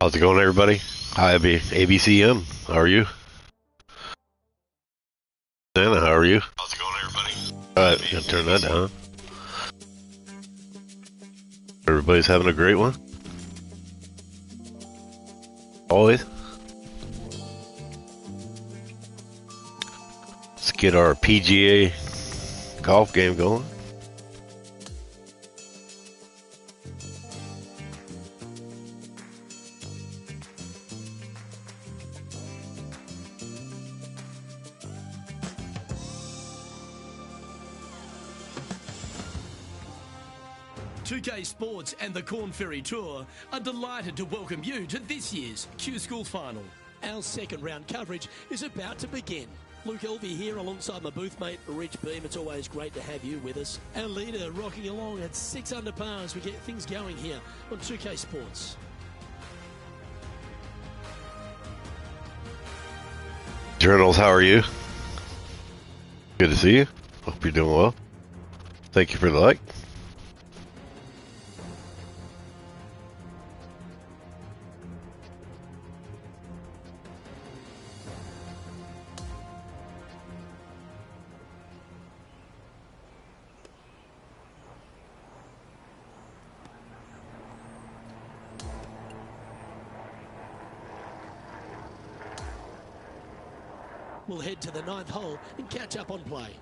How's it going, everybody? Hi, ABCM. How are you? Santa, how are you? How's it going, everybody? Alright, gonna turn that down. Everybody's having a great one? Always? Let's get our PGA golf game going. Pga Sports and the Corn Ferry Tour are delighted to welcome you to this year's Q School Final. Our second round coverage is about to begin. Luke Elvey here alongside my booth mate Rich Beam. It's always great to have you with us. Our leader rocking along at 6 under par as we get things going here on 2K Sports. Journals, how are you? Good to see you. Hope you're doing well. Thank you for the like. We'll head to the 9th hole and catch up on play.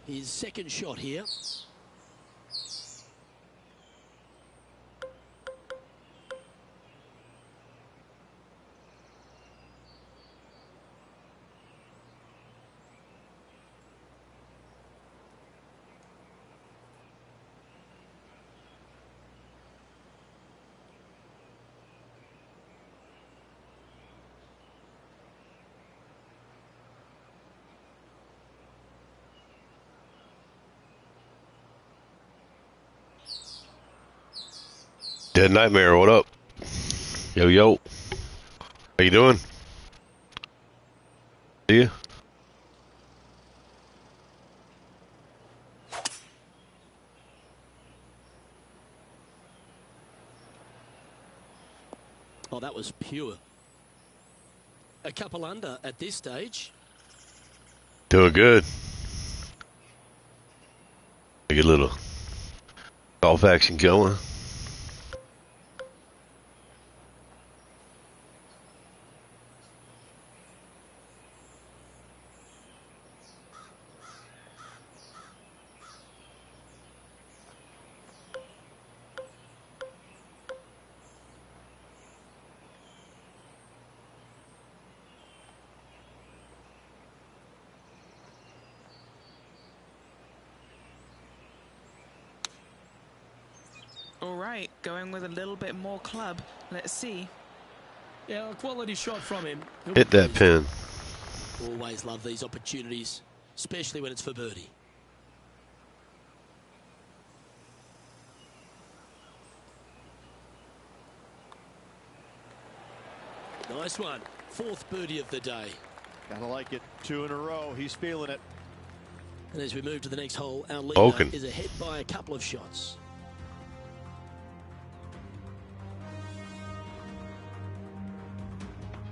His second shot here. Dead Nightmare, what up? Yo, yo. How you doing? See you? Oh, that was pure. A couple under at this stage. Doing good. Get a little golf action going. All right, going with a little bit more club. Let's see. Yeah, a quality shot from him. Hit that pin. Always love these opportunities, especially when it's for birdie. Nice one. 4th birdie of the day. Gotta like it. 2 in a row. He's feeling it. And as we move to the next hole, our leader Oaken is ahead by a couple of shots.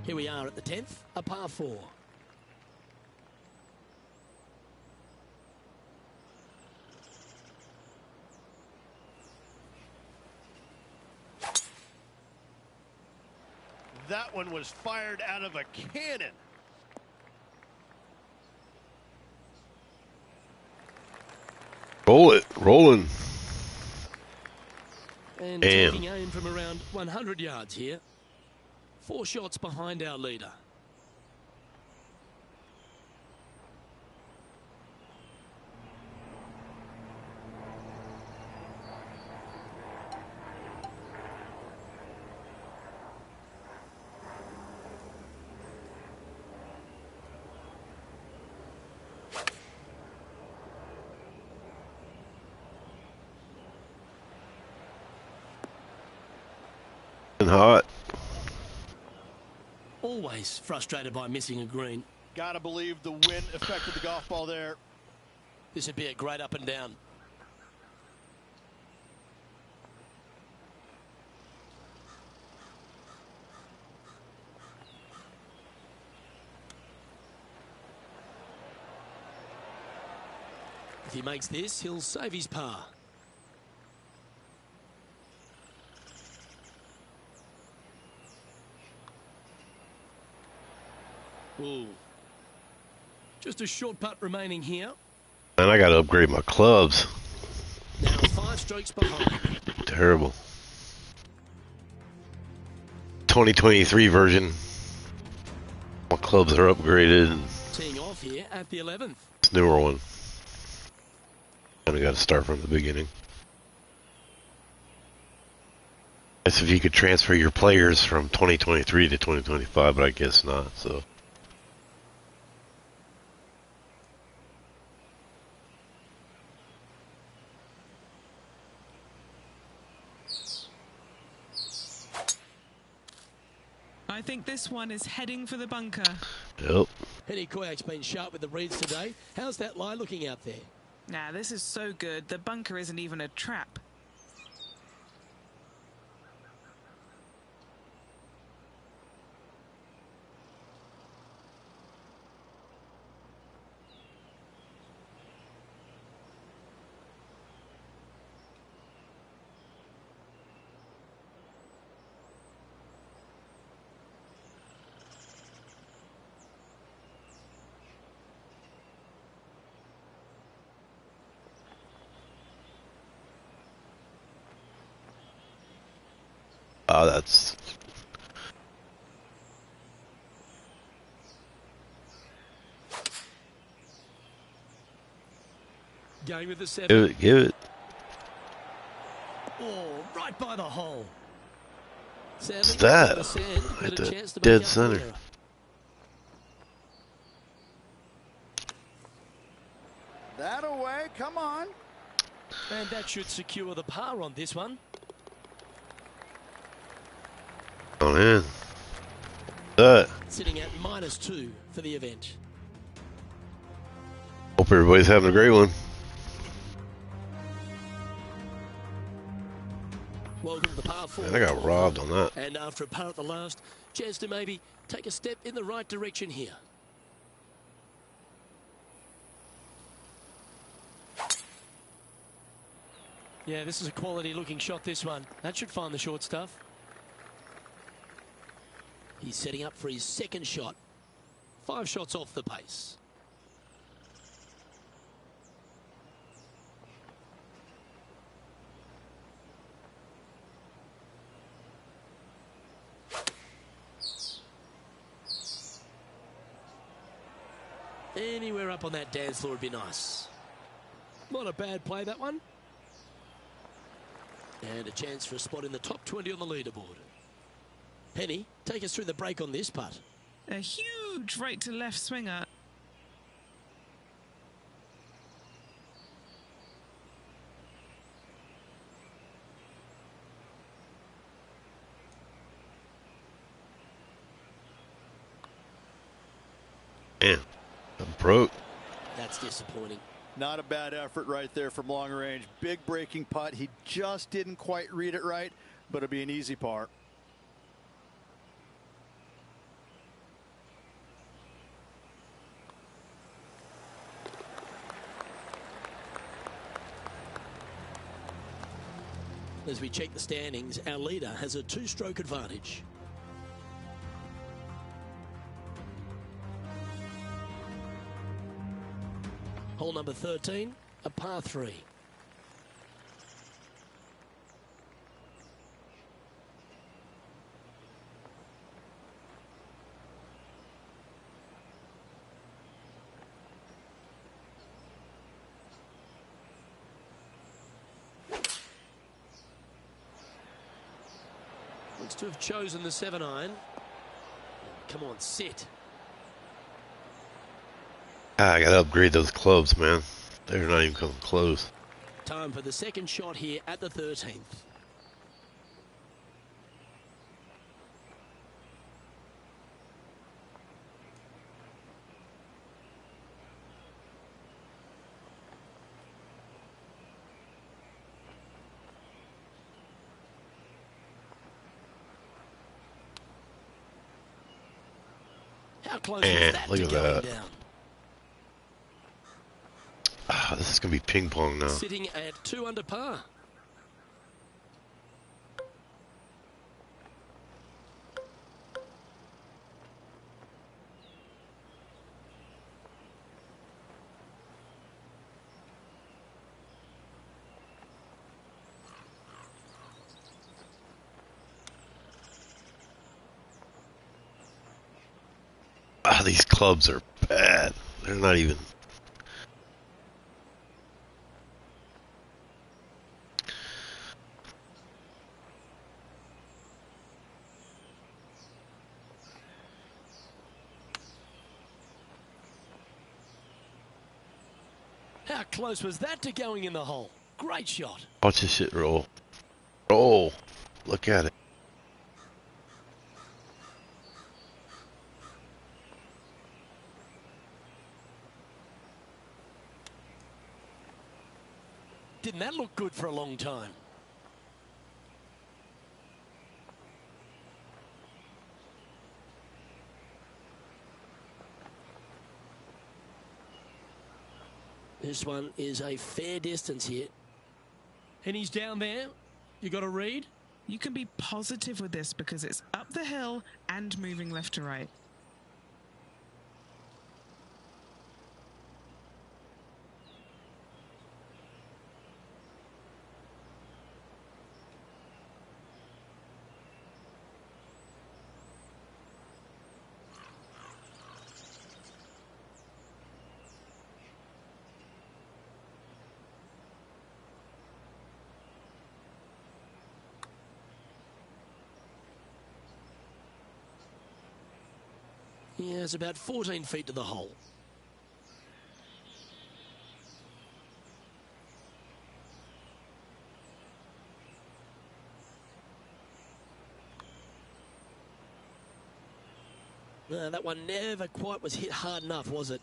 Here we are at the 10th, a par 4. That one was fired out of a cannon. Roll it, rolling. And Damn. taking aim from around 100 yards here. 4 shots behind our leader. place, frustrated by missing a green. Gotta believe the wind affected the golf ball there. This would be a great up and down. If he makes this, he'll save his par. Ooh. Just a short putt remaining here. And I gotta upgrade my clubs. Now 5 strokes behind. Terrible. 2023 version. My clubs are upgraded. Teeing off here at the 11th. It's newer one. Kinda gotta start from the beginning. Guess if you could transfer your players from 2023 to 2025, but I guess not, so. I think this one is heading for the bunker. Yep. Henny Koyak's been sharp with the reads today. How's that lie looking out there? Nah, this is so good. The bunker isn't even a trap. Oh, that's... Going with the 7. Give it, give it. Oh, right by the hole. Sadly, What's that? the sand had Right a there. chance to Dead make up for center. the error. That away, come on. And that should secure the par on this one. Oh, man. That. Sitting at -2 for the event. Hope everybody's having a great one. Welcome to the par 4. Man, I got robbed on that. And after a par at the last, chance to maybe take a step in the right direction here. Yeah, this is a quality looking shot, this one. That should find the short stuff. He's setting up for his second shot. 5 shots off the pace. Anywhere up on that dance floor would be nice. Not a bad play, that one. And a chance for a spot in the top 20 on the leaderboard. Henny, take us through the break on this putt. A huge right to left swinger. Man, I'm broke. That's disappointing. Not a bad effort right there from long range. Big breaking putt. He just didn't quite read it right, but it'll be an easy par. As we check the standings, our leader has a 2-stroke advantage. Hole number 13, a par 3. Looks to have chosen the 7-iron. Come on, sit. Ah, I gotta upgrade those clubs, man. They're not even coming close. Time for the second shot here at the 13th. How close Man, was that look to at going that. down? Ah, this is going to be ping pong now. Sitting at 2 under par. Ah, these clubs are bad. They're not even... How close was that to going in the hole? Great shot. Watch this shit roll. Roll. Look at it. Didn't that look good for a long time? This one is a fair distance here. And he's down there. You got to read? You can be positive with this because it's up the hill and moving left to right. Yeah, it's about 14 feet to the hole. No, that one never quite was hit hard enough, was it?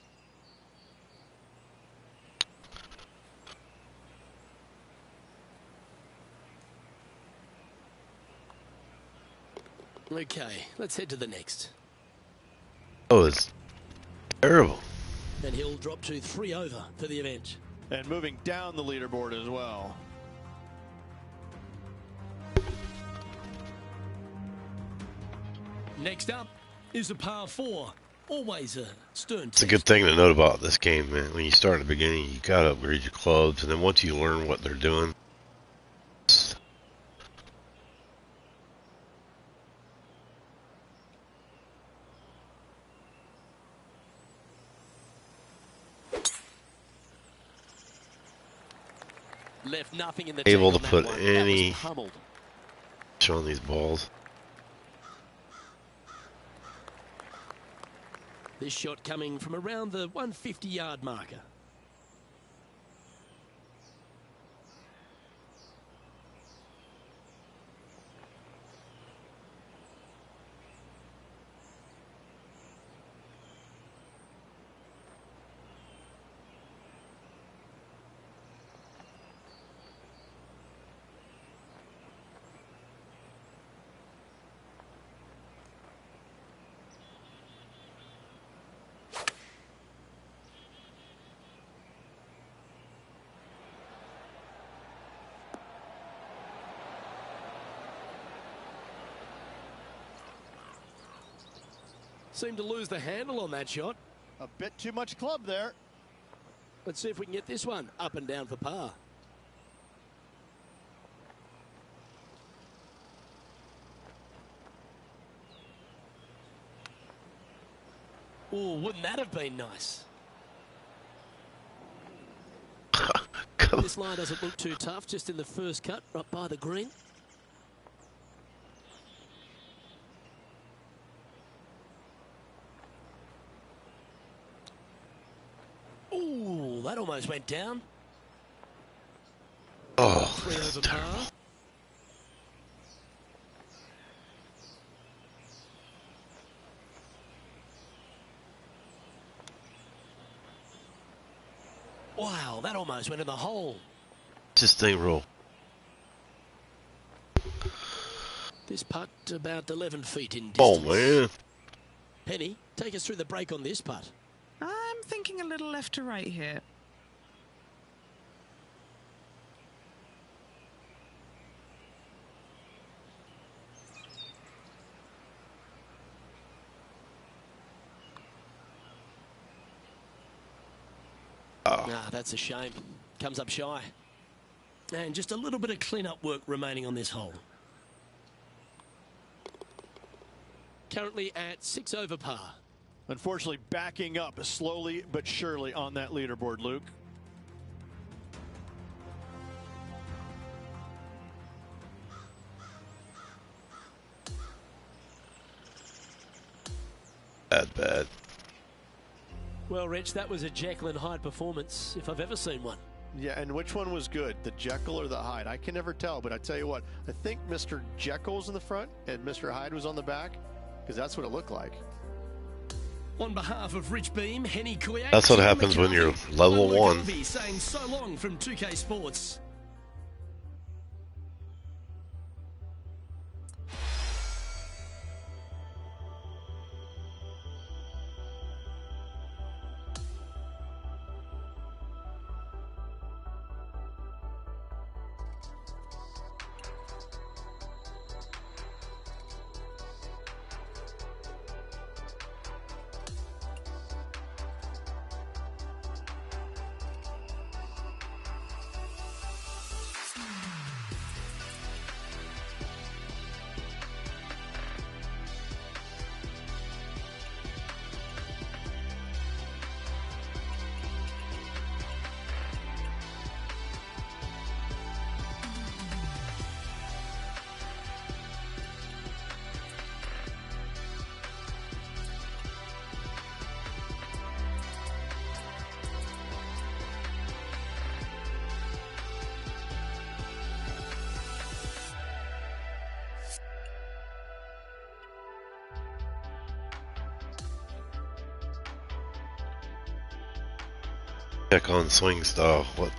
Okay, let's head to the next. Oh, it's terrible. And he'll drop to 3 over for the event. And moving down the leaderboard as well. Next up is a par 4. Always a stern It's a good thing to note about this game, man. When you start at the beginning, you gotta upgrade your clubs, and then once you learn what they're doing, Left nothing in the able tank to on put that one. any That was pummeled. on these balls. This shot coming from around the 150-yard marker. Seemed to lose the handle on that shot. A bit too much club there. Let's see if we can get this one up and down for par. Oh, wouldn't that have been nice? Come This line doesn't look too tough, just in the first cut, right by the green. Ooh, that almost went down. Oh, 3 this is over terrible. par. Wow, that almost went in the hole. This thing roll. This putt about 11 feet in Oh, distance. man. Penny, take us through the break on this putt. I'm thinking a little left to right here. Ah, that's a shame. Comes up shy. And just a little bit of clean-up work remaining on this hole. Currently at 6 over par. Unfortunately, backing up slowly but surely on that leaderboard, Luke. Bad. Well, Rich, that was a Jekyll and Hyde performance, if I've ever seen one. Yeah, and which one was good, the Jekyll or the Hyde? I can never tell, but I tell you what, I think Mr. Jekyll was in the front and Mr. Hyde was on the back, because that's what it looked like. On behalf of Rich Beam, Henny Kuyak, That's what happens when you're level 1. Saying so long from 2K Sports. Check on swing style. What?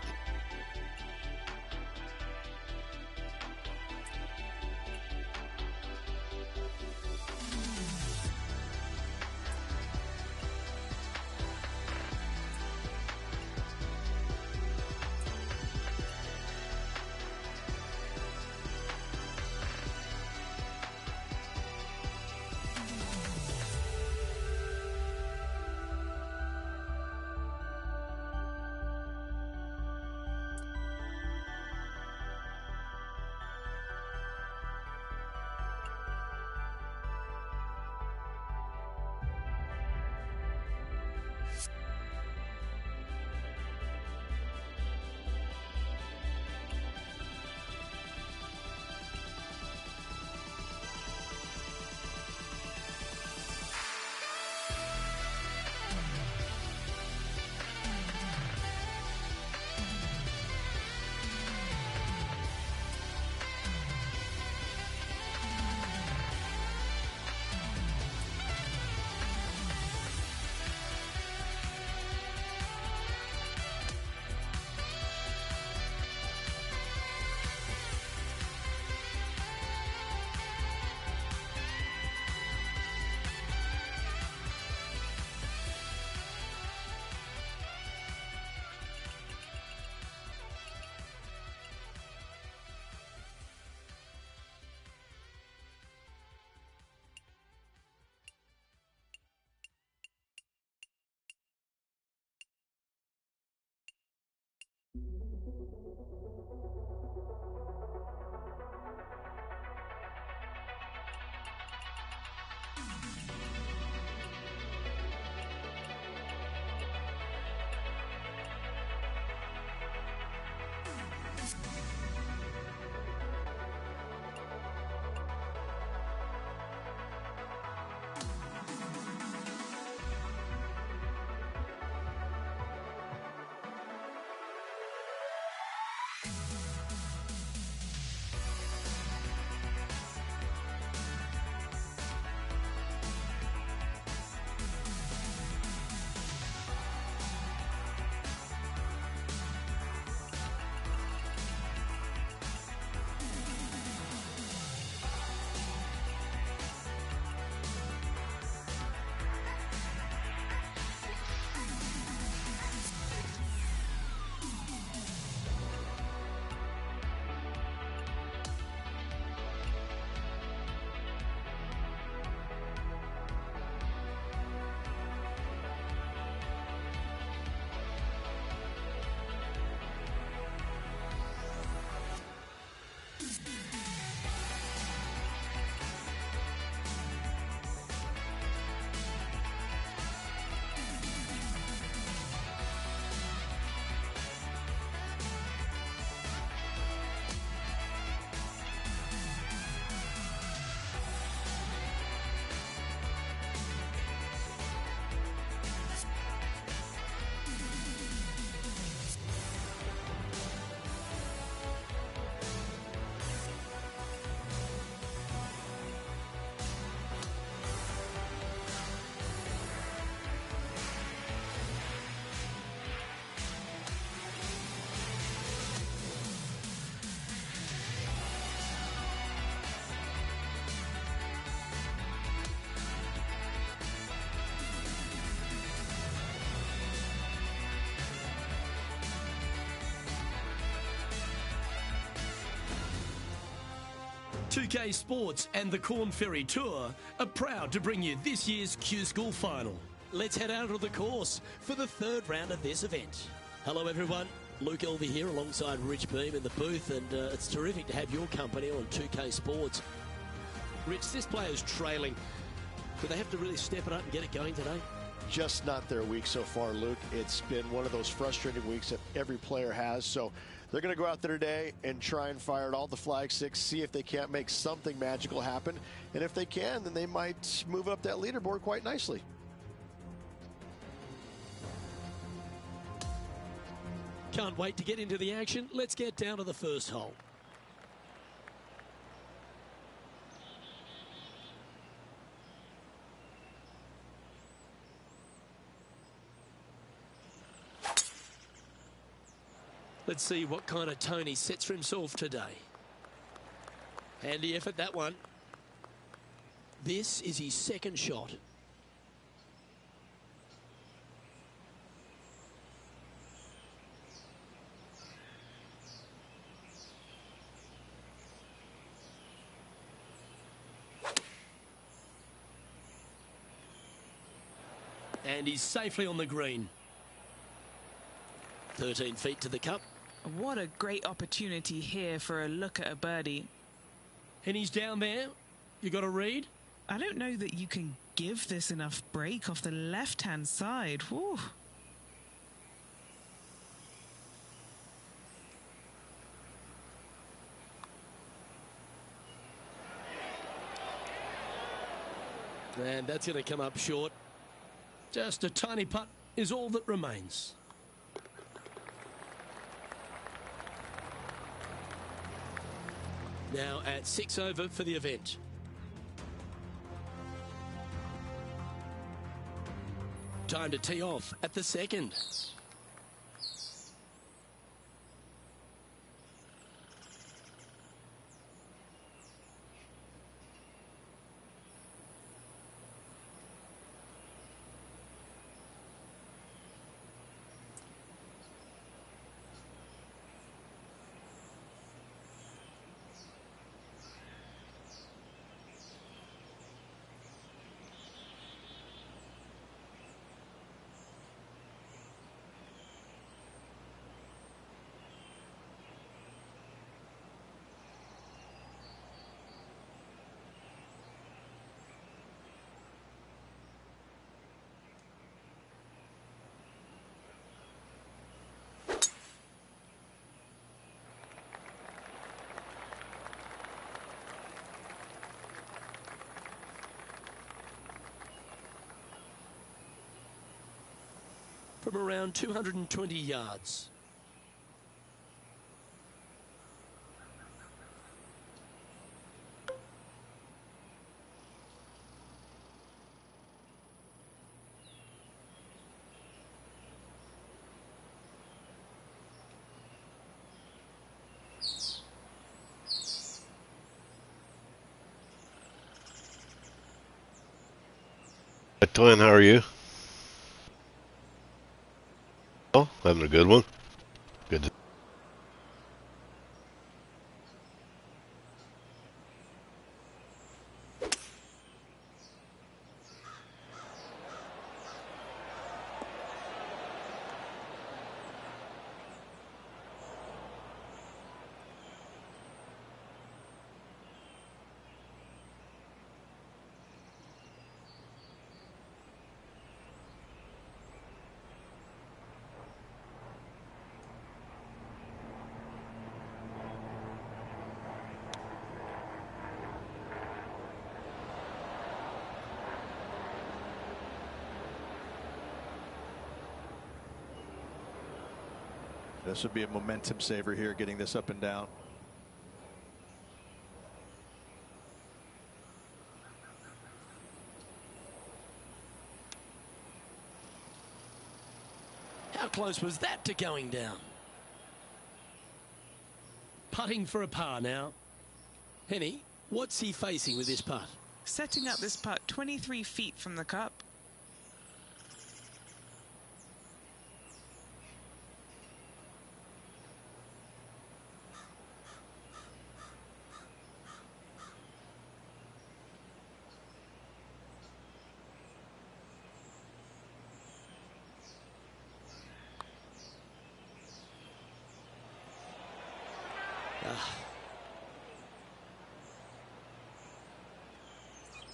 2K Sports and the Corn Ferry Tour are proud to bring you this year's Q School Final. Let's head out of the course for the third round of this event. Hello everyone, Luke Elvey here alongside Rich Beam in the booth, and it's terrific to have your company on 2K Sports. Rich, this player's trailing. Do they have to really step it up and get it going today? Just not their week so far, Luke. It's been one of those frustrating weeks that every player has. So they're going to go out there today and try and fire at all the flag six, see if they can't make something magical happen. And if they can, then they might move up that leaderboard quite nicely. Can't wait to get into the action. Let's get down to the first hole. Let's see what kind of tone he sets for himself today. Handy effort, that one. This is his second shot. And he's safely on the green. 13 feet to the cup. What a great opportunity here for a look at a birdie. And he's down there. You got a read? I don't know that you can give this enough break off the left-hand side. Whew. And that's going to come up short. Just a tiny putt is all that remains. Now at 6 over for the event. Time to tee off at the second. From around 220 yards. Hey, Twin, how are you? Oh, having a good one. Good. This would be a momentum saver here, getting this up and down. How close was that to going down? Putting for a par now. Henny, what's he facing with this putt? Setting up this putt 23 feet from the cup.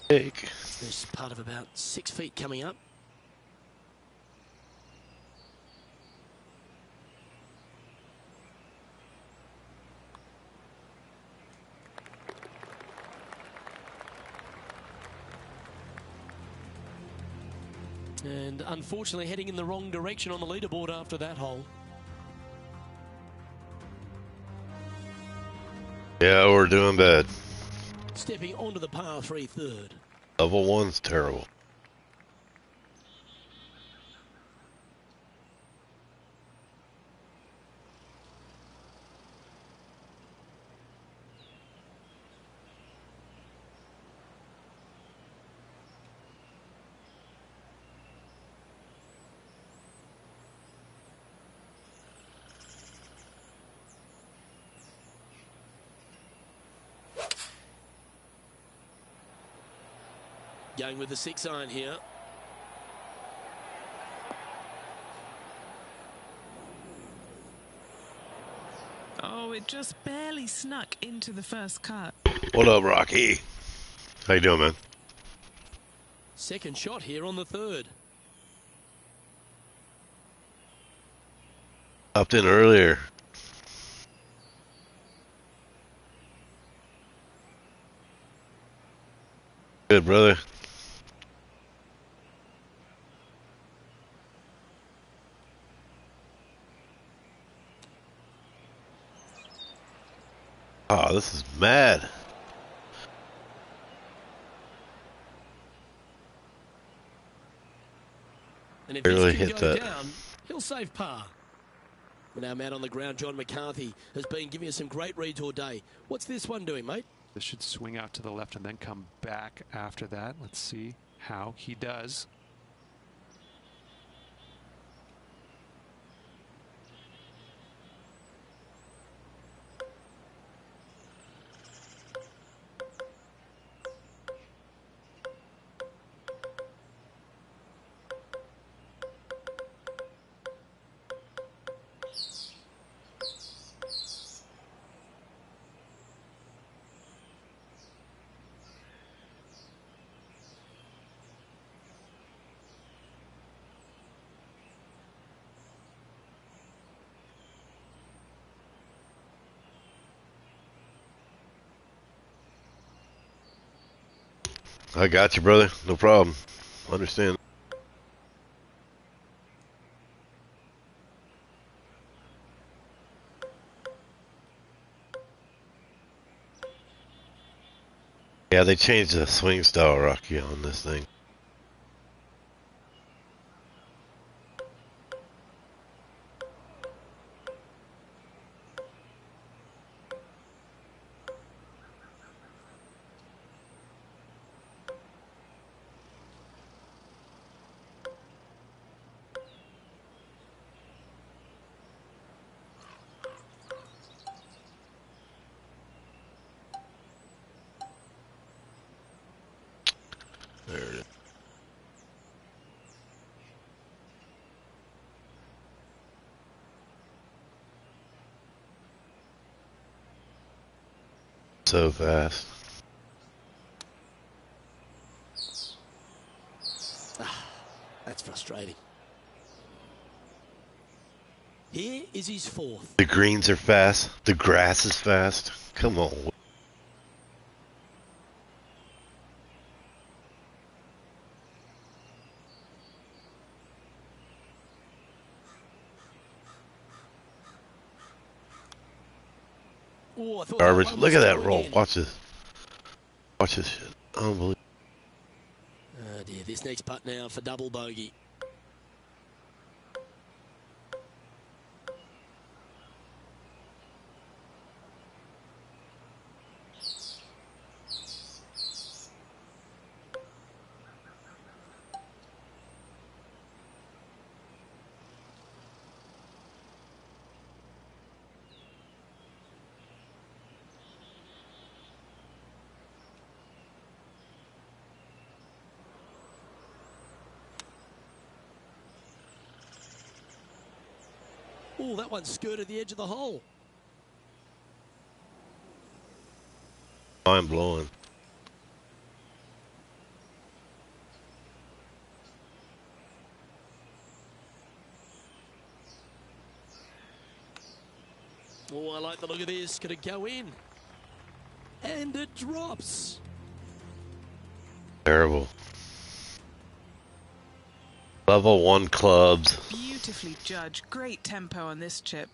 Take. This part of about 6 feet coming up. And unfortunately heading in the wrong direction on the leaderboard after that hole. Yeah, we're doing bad. Stepping onto the par 3 third. Level 1's terrible. Going with the 6-iron here. Oh, it just barely snuck into the first cut. What up, Rocky? How you doing, man? Second shot here on the third. Hopped in earlier. Good, brother. Oh, this is mad. And if Barely this can hit go that. down, he'll save par. And our man on the ground, John McCarthy, has been giving us some great reads all day. What's this one doing, mate? This should swing out to the left and then come back after that. Let's see how he does. I got you, brother. No problem. Understand. Yeah, they changed the swing style, Rocky, on this thing. There it is. So fast. That's frustrating. Here is his fourth. The greens are fast. The grass is fast. Come on. Oh, I thought Garbage. one Look was at that going roll. in. Watch this. Watch this shit. Unbelievable. Oh dear, this next putt now for double bogey. Oh, that one skirted the edge of the hole. Mind blowing. the look of this. Could it go in? And it drops. Terrible. Level 1 clubs. Beautifully judged. Great tempo on this chip.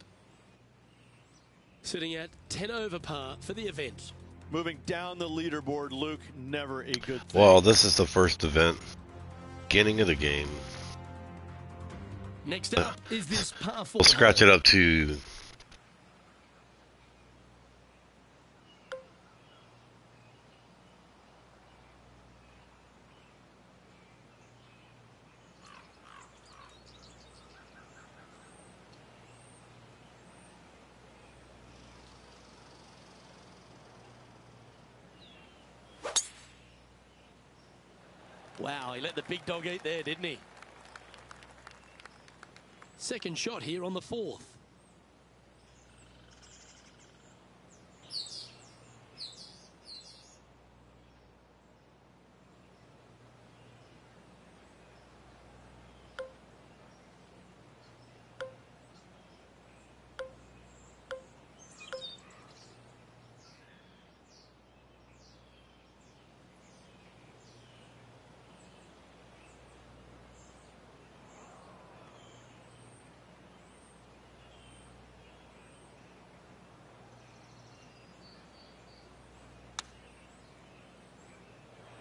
Sitting at 10 over par for the event. Moving down the leaderboard, Luke, never a good thing. Well, this is the first event. Beginning of the game. Next up is this par 4. We'll scratch it up to... Wow, he let the big dog eat there, didn't he? Second shot here on the 4th.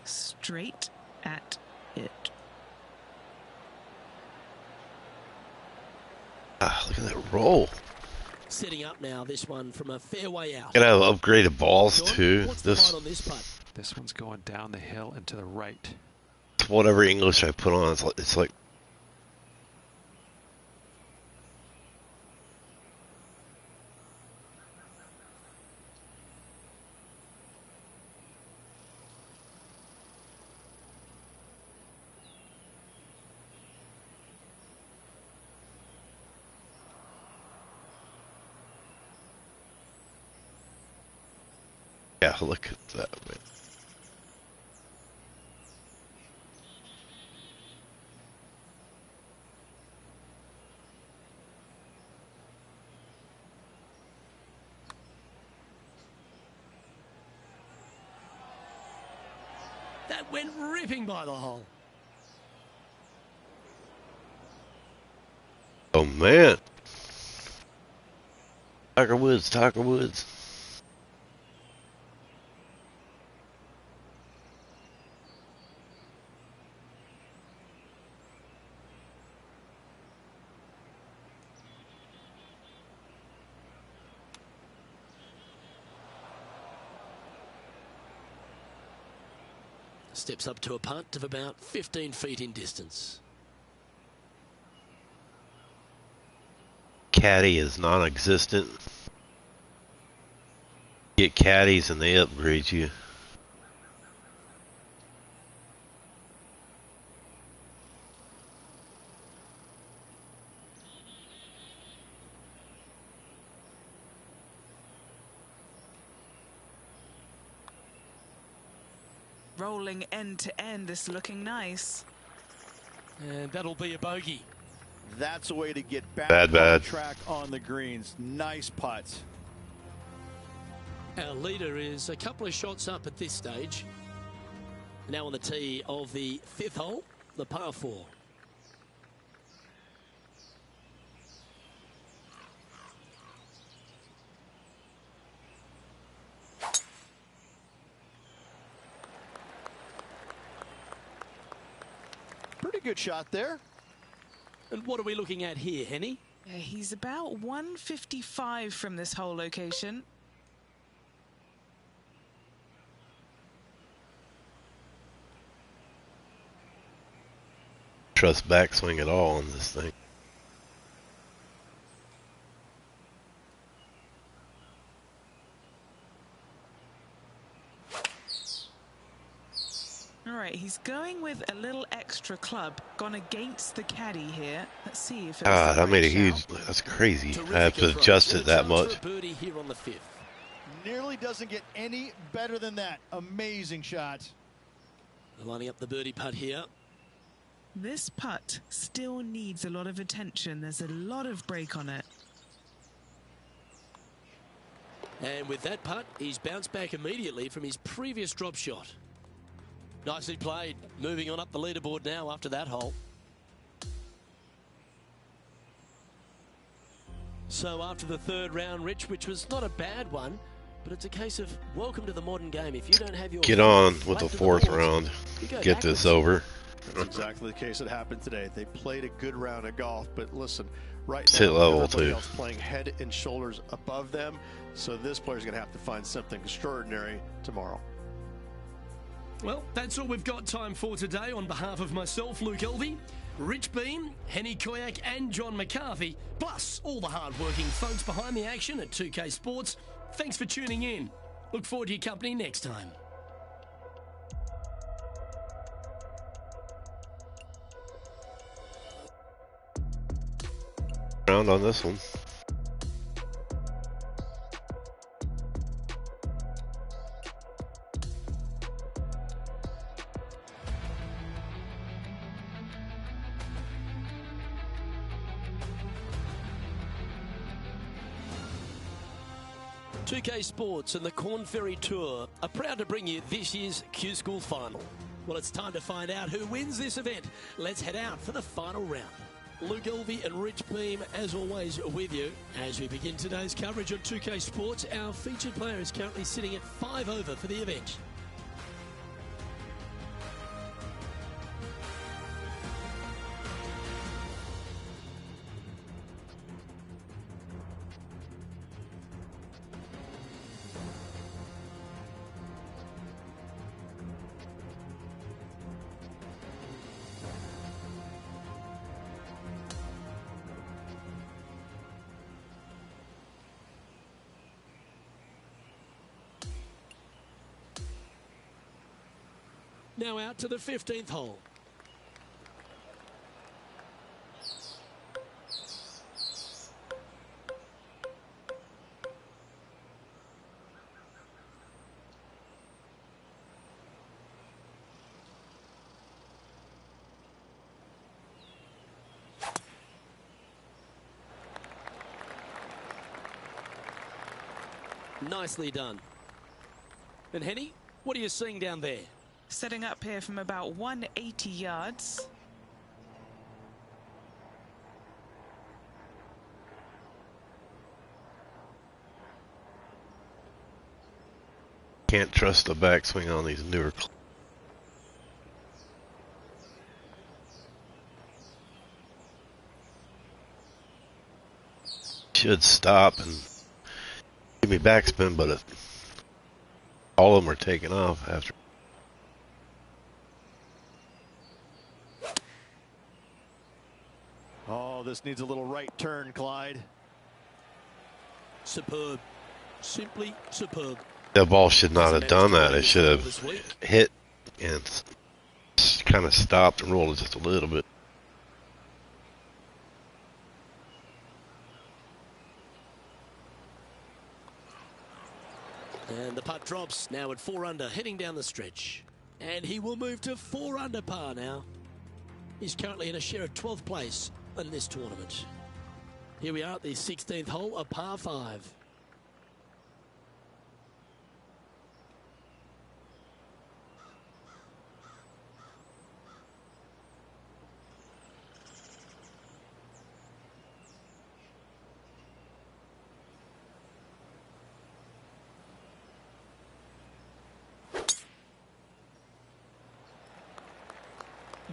Straight at it. Ah, look at that roll. Setting up now, this one from a fairway out. Gotta have upgraded balls John, too. what's the This, line on this putt? This one's going down the hill and to the right. whatever English I put on, it's like yeah, look at that. Man. That went ripping by the hole. Oh man. Tiger Woods, Tiger Woods. Steps up to a putt of about 15 feet in distance. Caddy is non-existent. Get caddies and they upgrade you. Rolling end to end, this looking nice. And that'll be a bogey. That's a way to get back Bad. on track on the greens. Nice putt. Our leader is a couple of shots up at this stage. Now on the tee of the 5th hole, the par 4. Pretty good shot there. And what are we looking at here, Henny? Yeah, he's about 155 from this hole location. Trust backswing at all on this thing. All right, he's going with a little extra club, gone against the caddy here. Let's see if it's God, the I made a right huge. shout. That's crazy. Terrific I have to approach. adjust And it a that chance much. for a birdie here on the 5th. Nearly doesn't get any better than that. Amazing shot. Lining up the birdie putt here. This putt still needs a lot of attention. There's a lot of break on it. And with that putt, he's bounced back immediately from his previous drop shot. Nicely played. Moving on up the leaderboard now after that hole. So after the third round, Rich, which was not a bad one, but it's a case of welcome to the modern game. If you don't have your Get on with the fourth round. Get this over. That's exactly the case that happened today. They played a good round of golf, but listen, right It's now, hit level everybody too. else playing head and shoulders above them. So this player's going to have to find something extraordinary tomorrow. Well, that's all we've got time for today. On behalf of myself, Luke Elvey, Rich Beam, Henny Koyak and John McCarthy, plus all the hard-working folks behind the action at 2K Sports, thanks for tuning in. Look forward to your company next time. Round on this one. Pga Sports and the Corn Ferry Tour are proud to bring you this year's Q School Final. Well, it's time to find out who wins this event. Let's head out for the final round. Luke Elvey and Rich Beam, as always, with you. As we begin today's coverage on 2K Sports, our featured player is currently sitting at 5 over for the event. Now out to the 15th hole. Nicely done. And Henny, what are you seeing down there? Setting up here from about 180 yards. Can't trust the backswing on these newer. Should stop and give me backspin, but all of them are taking off after. Oh, this needs a little right turn, Clyde. Superb. Simply superb. The ball should not have done that. It should have hit and kind of stopped and rolled just a little bit. And the putt drops now at 4 under, heading down the stretch. And he will move to 4 under par now. He's currently in a share of 12th place in this tournament. Here we are at the 16th hole, a par 5.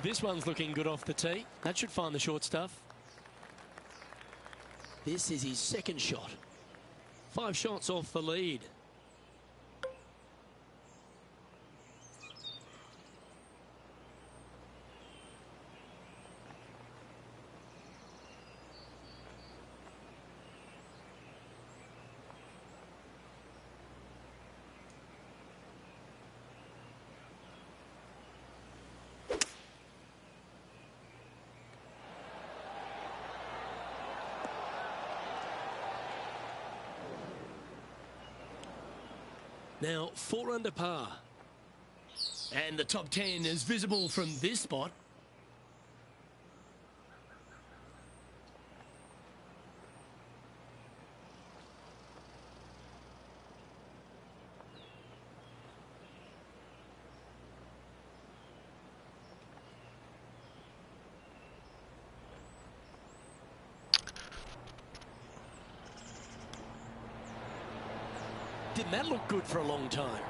This one's looking good off the tee. That should find the short stuff. This is his second shot. 5 shots off the lead. Now 4 under par. And the top 10 is visible from this spot. Didn't that look good for a long time?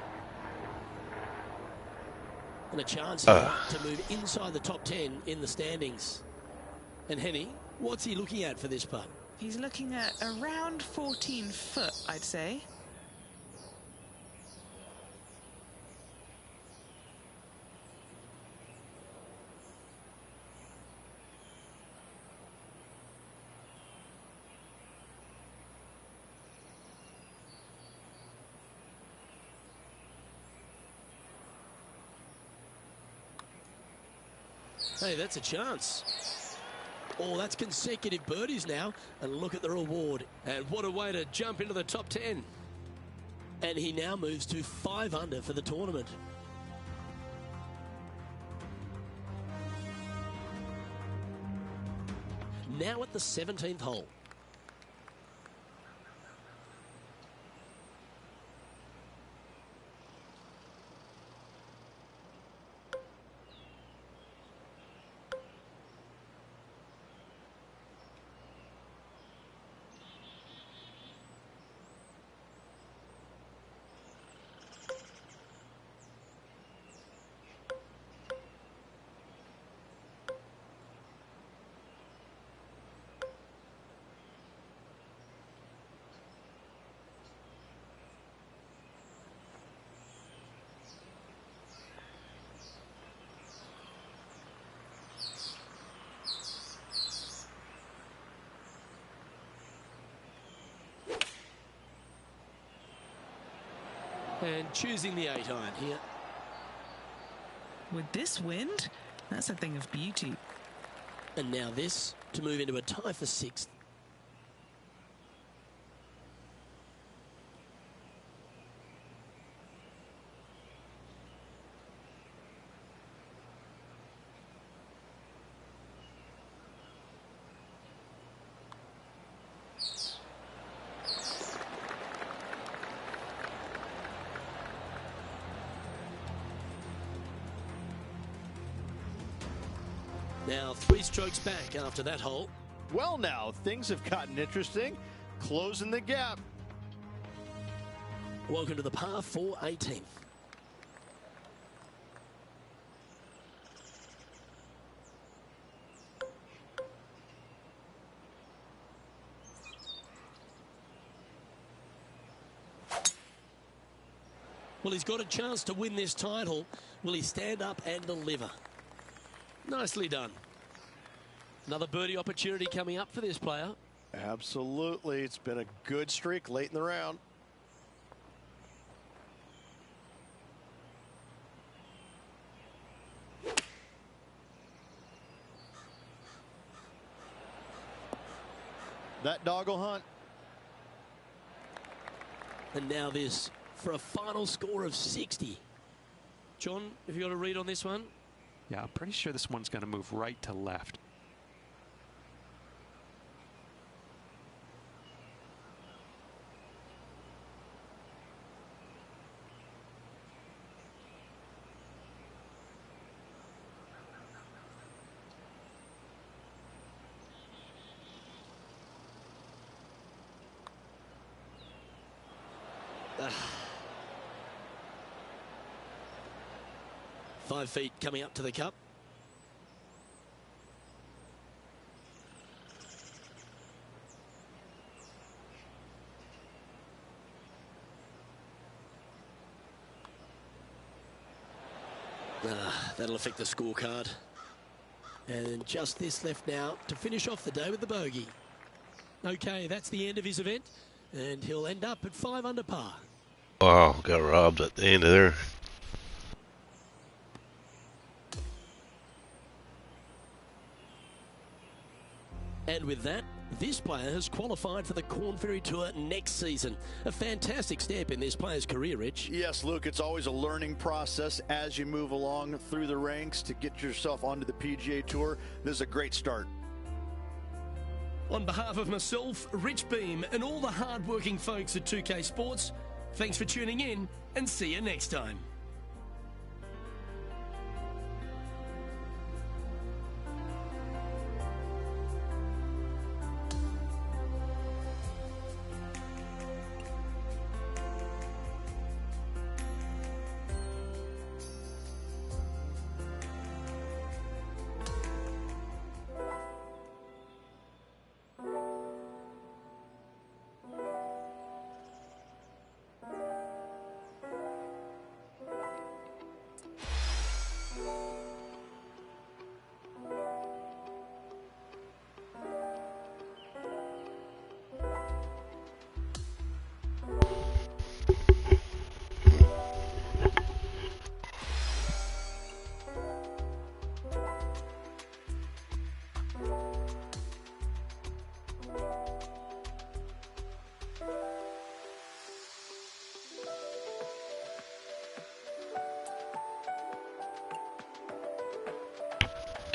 And a chance here to move inside the top 10 in the standings. And Henny, what's he looking at for this putt? He's looking at around 14 foot, I'd say. Hey, that's a chance. Oh, that's consecutive birdies now. And look at the reward. And what a way to jump into the top 10. And he now moves to 5 under for the tournament. Now at the 17th hole. And choosing the 8-iron here. With this wind, that's a thing of beauty. And now this to move into a tie for 6th. Now 3 strokes back after that hole. Well, now things have gotten interesting. Closing the gap. Welcome to the par 4 18th. Well, he's got a chance to win this title. Will he stand up and deliver? Nicely done. Another birdie opportunity coming up for this player. Absolutely. It's been a good streak late in the round. That dog will hunt. And now this for a final score of 60. John, have you got a read on this one? Yeah, I'm pretty sure this one's going to move right to left. Ah. 5 feet coming up to the cup. That'll affect the scorecard. And just this left now to finish off the day with the bogey. Okay, that's the end of his event. And he'll end up at 5 under par. Wow, got robbed at the end of there. And with that, this player has qualified for the Corn Ferry Tour next season. A fantastic step in this player's career, Rich. Yes, Luke, it's always a learning process as you move along through the ranks to get yourself onto the PGA Tour. This is a great start. On behalf of myself, Rich Beam, and all the hard-working folks at 2K Sports, thanks for tuning in, and see you next time.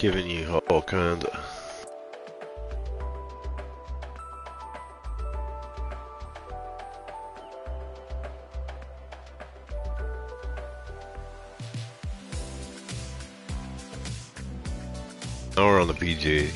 giving you all kinds of... Now we're on the PGA.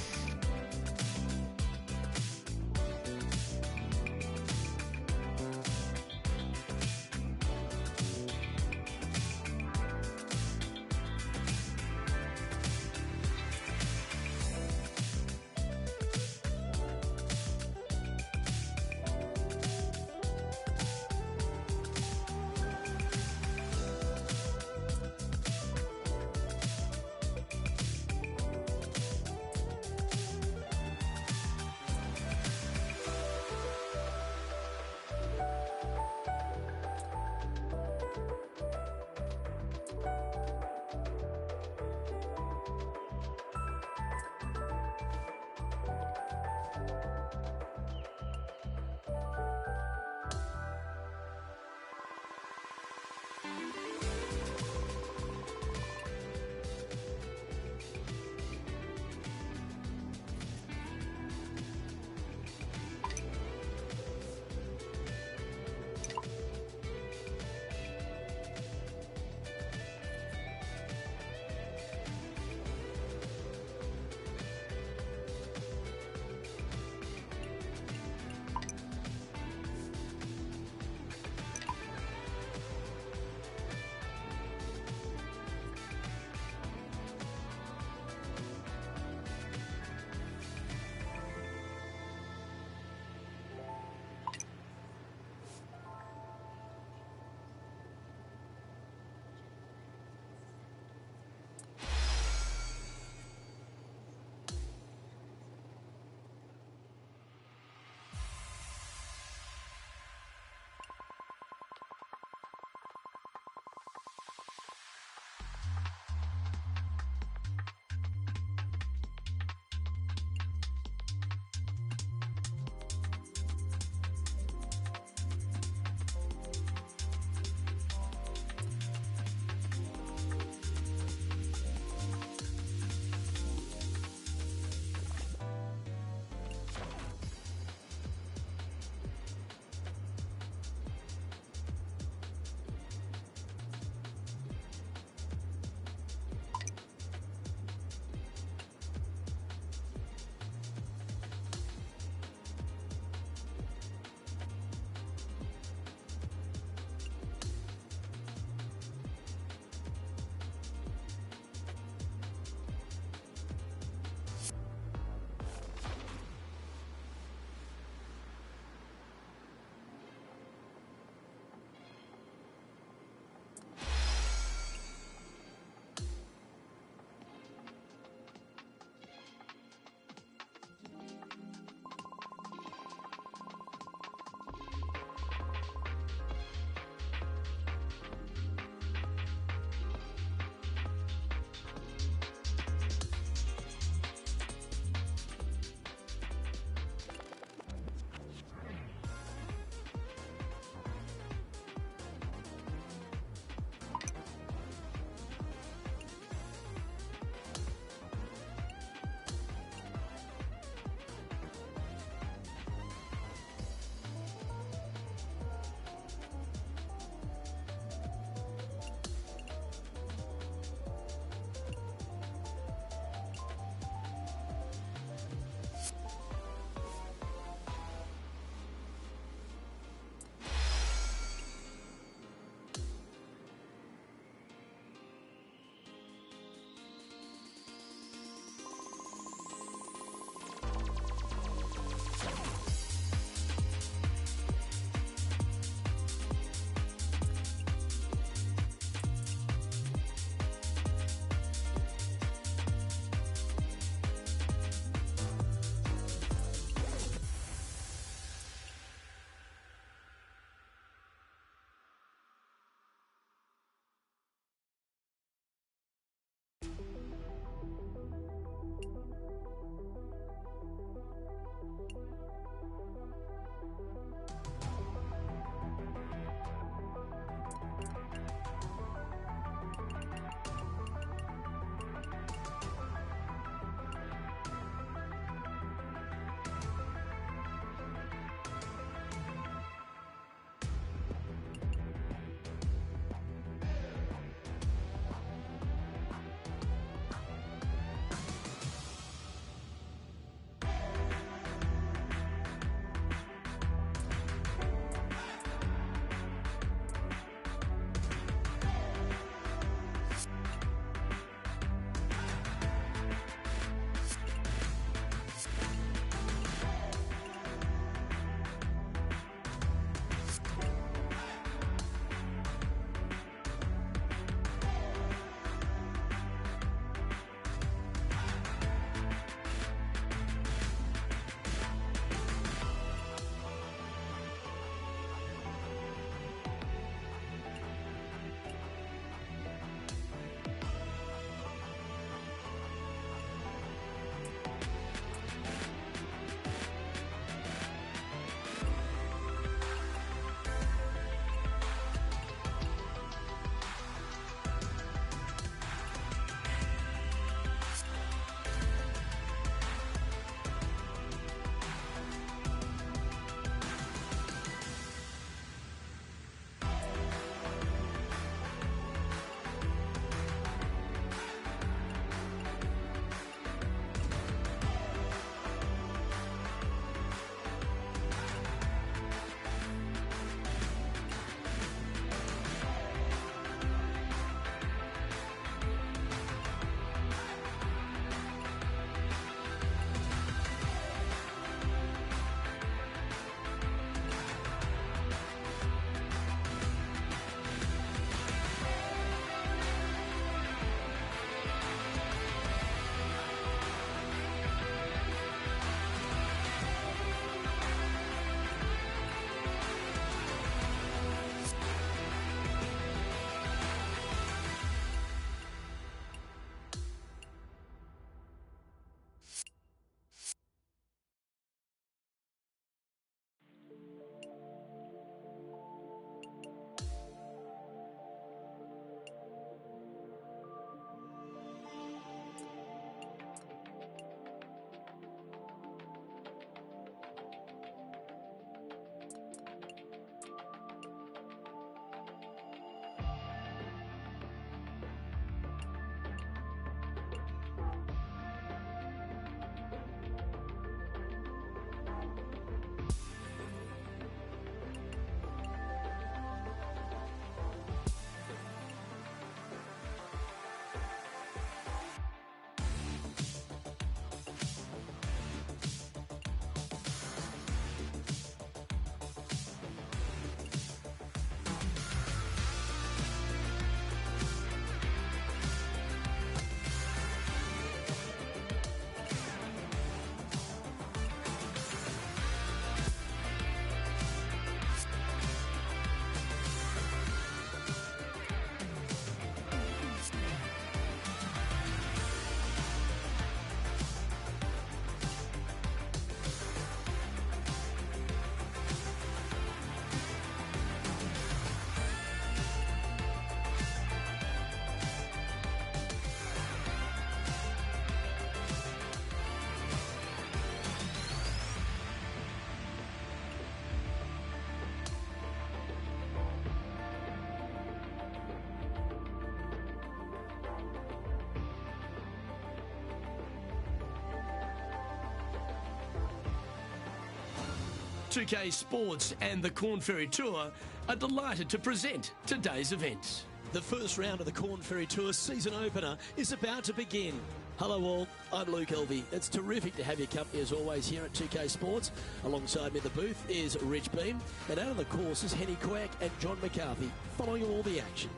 2K Sports and the Corn Ferry Tour are delighted to present today's events. The first round of the Corn Ferry Tour season opener is about to begin. Hello all, I'm Luke Elvey. It's terrific to have your company as always here at 2K Sports. Alongside me in the booth is Rich Beam, and out on the course is Henny Quack and John McCarthy, following all the action.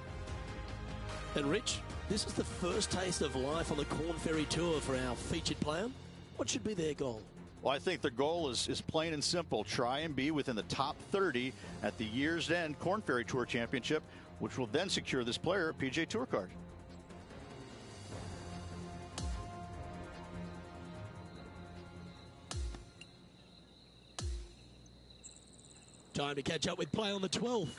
And Rich, this is the first taste of life on the Corn Ferry Tour for our featured player. What should be their goal? Well, I think the goal is plain and simple. Try and be within the top 30 at the year's end Corn Ferry Tour Championship, which will then secure this player a PGA Tour card. Time to catch up with play on the 12th.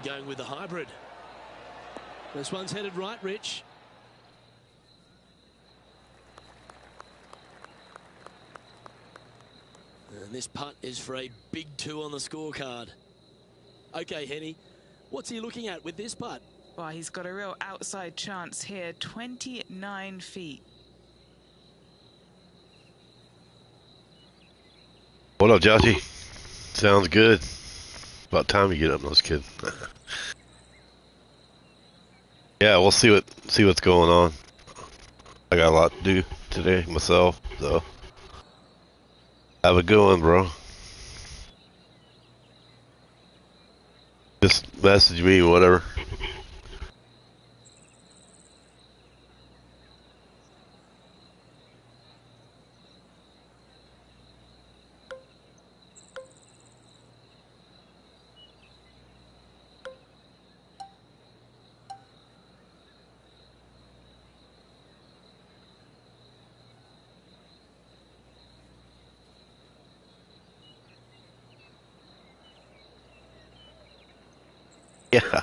Going with the hybrid. This one's headed right, Rich. And this putt is for a big 2 on the scorecard. Okay, Henny, what's he looking at with this putt? Well, he's got a real outside chance here, 29 feet. What up, Joshy? Sounds good. About time you get up, those kids. Yeah, we'll see what's going on. I got a lot to do today myself, so have a good one, bro. Just message me, whatever. Yeah,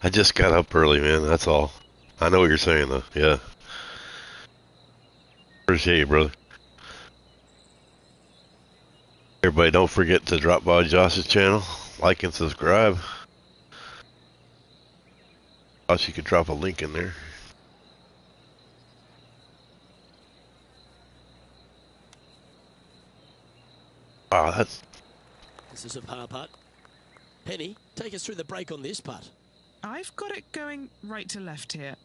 I just got up early, man. That's all. I know what you're saying, though. Yeah. Appreciate you, brother. Everybody, don't forget to drop by Josh's channel, like and subscribe. Josh, you could drop a link in there. Wow, that's... This is a par putt. Henny, take us through the break on this putt. I've got it going right to left here.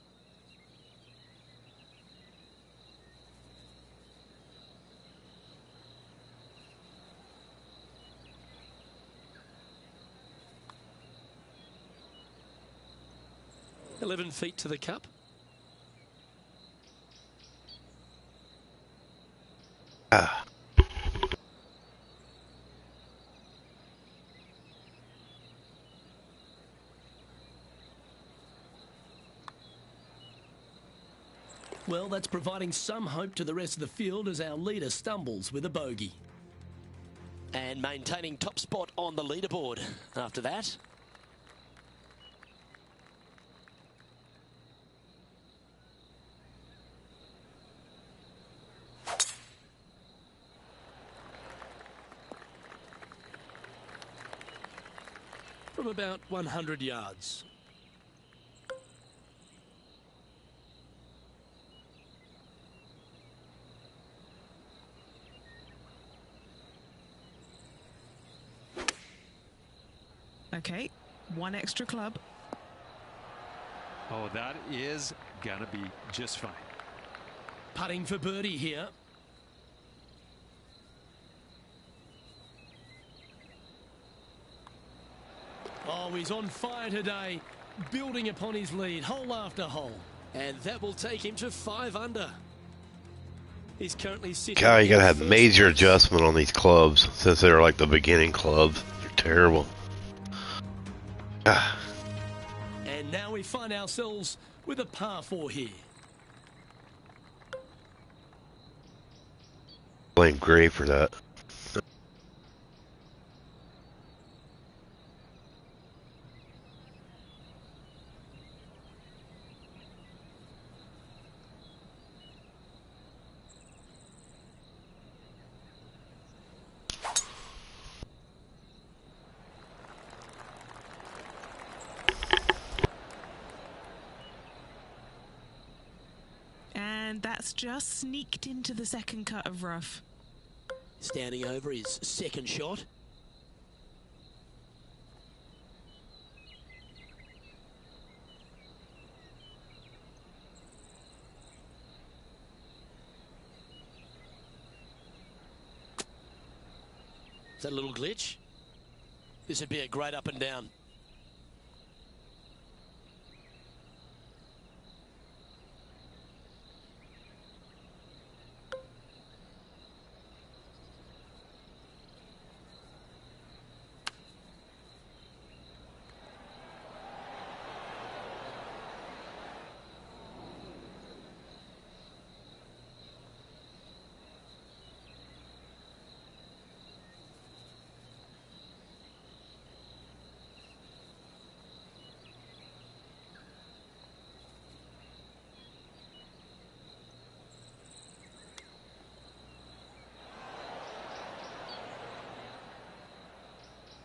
"11 feet to the cup." Ah. Well, that's providing some hope to the rest of the field as our leader stumbles with a bogey. And maintaining top spot on the leaderboard after that. From about 100 yards. Okay, one extra club. Oh, that is gonna be just fine. Putting for birdie here. Oh, he's on fire today, building upon his lead, hole after hole. And that will take him to 5 under. He's currently sitting... God, you gotta have major adjustment on these clubs, since they're like the beginning clubs. They're terrible. Ah. And now we find ourselves with a par 4 here. blame Gray for that. And that's just sneaked into the second cut of rough. Standing over his second shot. Is that a little glitch? This would be a great up and down.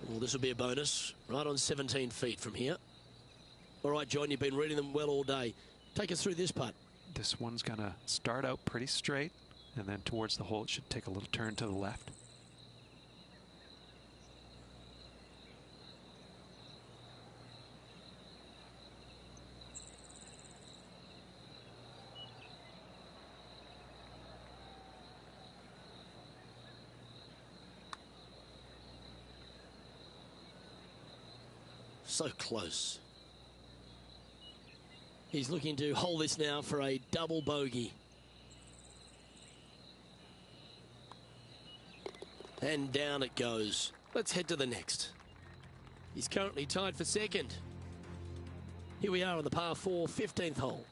Well, this will be a bonus, right on 17 feet from here. All right, John, you've been reading them well all day. Take us through this putt. This one's going to start out pretty straight, and then towards the hole it should take a little turn to the left. So close. He's looking to hold this now for a double bogey. And down it goes. Let's head to the next. He's currently tied for second. Here we are on the par 4, 15th hole.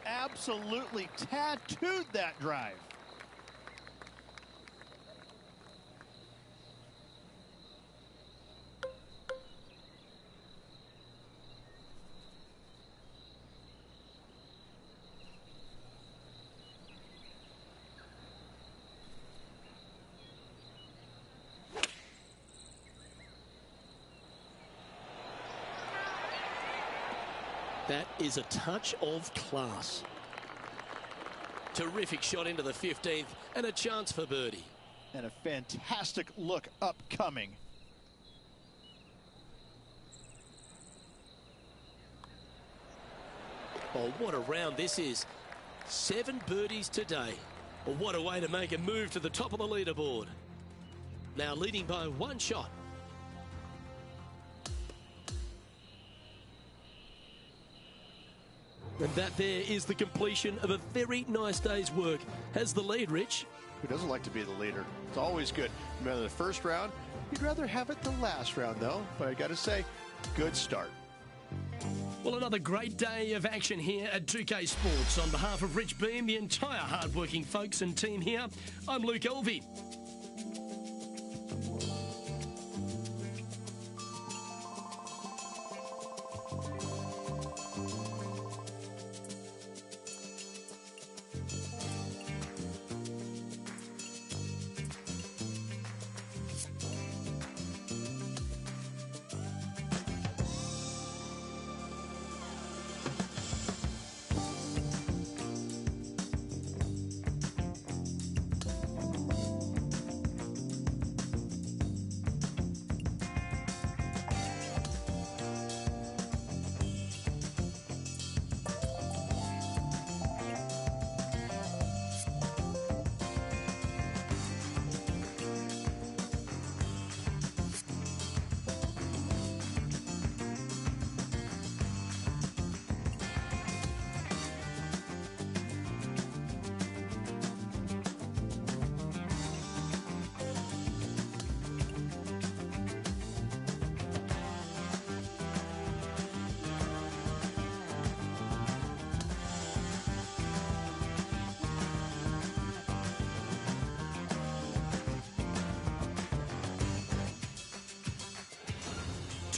Absolutely tattooed that drive. That is a touch of class. Terrific shot into the 15th and a chance for birdie. And a fantastic look upcoming. Oh, what a round this is. 7 birdies today. Well, what a way to make a move to the top of the leaderboard. Now leading by 1 shot. And that there is the completion of a very nice day's work. Has the lead, Rich? Who doesn't like to be the leader? It's always good. No matter the first round, you'd rather have it the last round, though. But I got to say, good start. Well, another great day of action here at 2K Sports. On behalf of Rich Beam, the entire hard-working folks and team here, I'm Luke Elvey.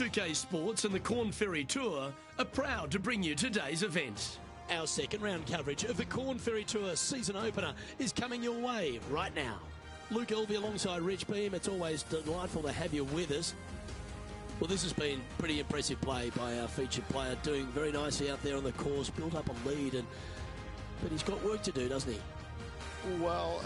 2K Sports and the Corn Ferry Tour are proud to bring you today's event. Our second round coverage of the Corn Ferry Tour season opener is coming your way right now. Luke Elvey alongside Rich Beam. It's always delightful to have you with us. Well, this has been pretty impressive play by our featured player, doing very nicely out there on the course, built up a lead, but he's got work to do, doesn't he? Well,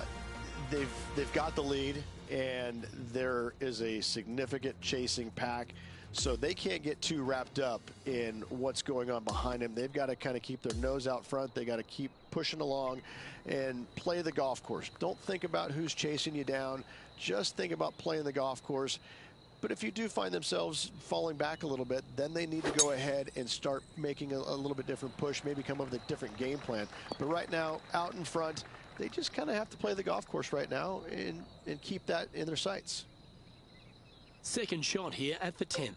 they've got the lead, and there is a significant chasing pack, so they can't get too wrapped up in what's going on behind them. They've got to kind of keep their nose out front. They got to keep pushing along and play the golf course. Don't think about who's chasing you down. Just think about playing the golf course. But if you do find themselves falling back a little bit, then they need to go ahead and start making a little bit different push, maybe come up with a different game plan. But right now, out in front, they just kind of have to play the golf course right now and keep that in their sights. Second shot here at the 10th.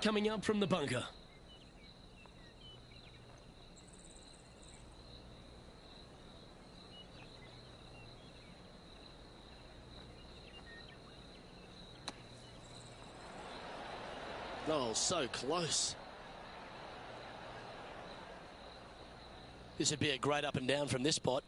Coming up from the bunker. Oh, so close. This would be a great up and down from this spot.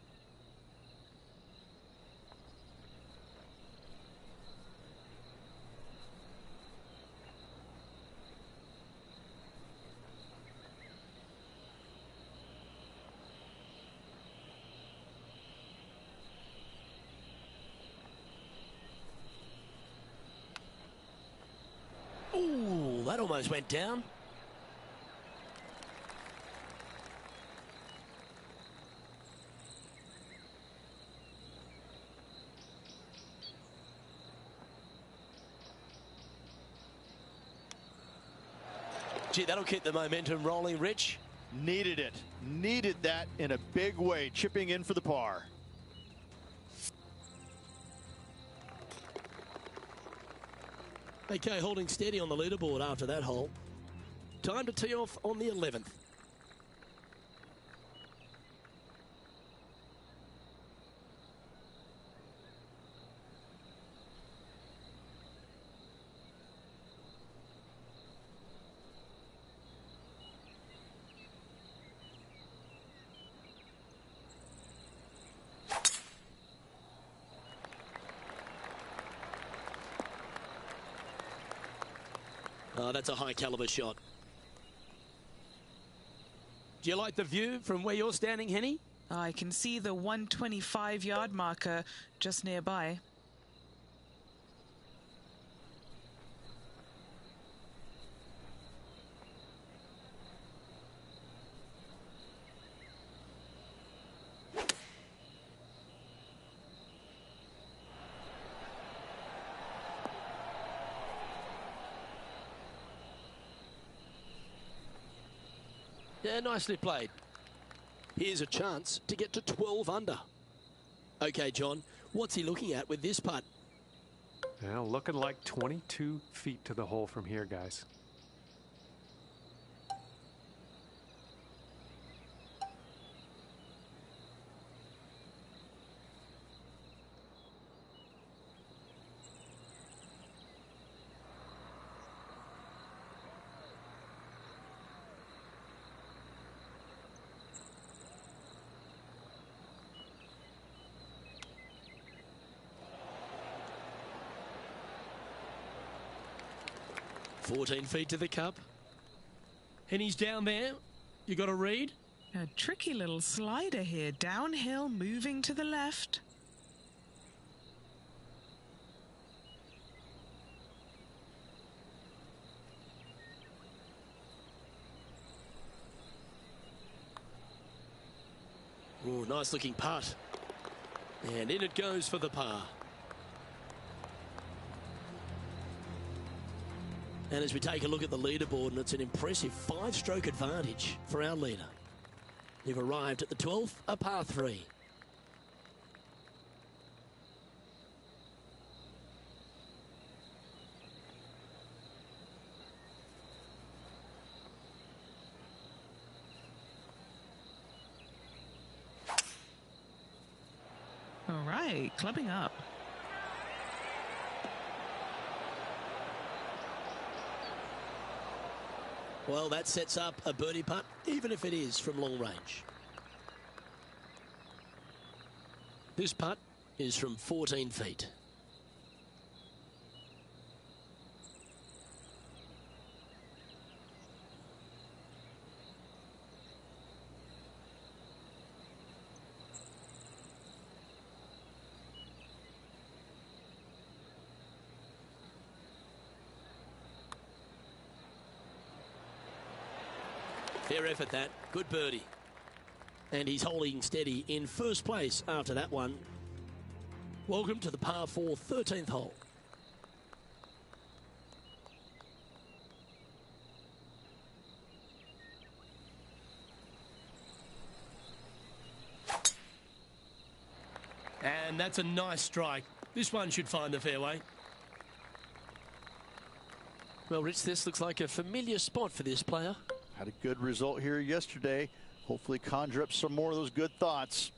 Ooh, that almost went down. Gee, that'll keep the momentum rolling, Rich. Needed it. Needed that in a big way, chipping in for the par. Okay, holding steady on the leaderboard after that hole. Time to tee off on the 11th. Oh, that's a high caliber shot. Do you like the view from where you're standing, Henny? I can see the 125-yard marker just nearby. Yeah, nicely played. Here's a chance to get to 12 under. Okay, John, what's he looking at with this putt? Well, looking like 22 feet to the hole from here, guys. $14 feet to the cup. Henny's down there. You got a read? A tricky little slider here. Downhill, moving to the left. Oh, nice looking putt. And in it goes for the par. And as we take a look at the leaderboard, and it's an impressive 5-stroke advantage for our leader. They've arrived at the 12th, a par 3. All right, clubbing up. Well, that sets up a birdie putt, even if it is from long range. This putt is from 14 feet. Fair effort that. Good birdie. And he's holding steady in first place after that one. Welcome to the par 4 13th hole. And that's a nice strike. This one should find the fairway. Well, Rich, this looks like a familiar spot for this player. Had a good result here yesterday. Hopefully conjure up some more of those good thoughts.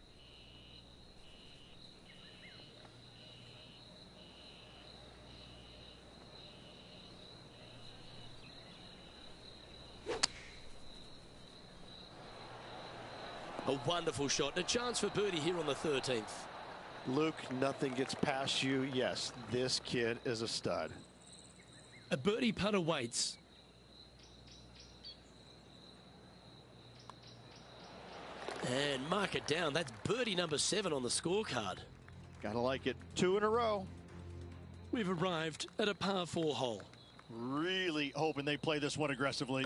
A wonderful shot. A chance for birdie here on the 13th. Luke, nothing gets past you. Yes, this kid is a stud. A birdie putt awaits. And mark it down. That's birdie number 7 on the scorecard. Gotta like it. 2 in a row. We've arrived at a par 4 hole. Really hoping they play this one aggressively.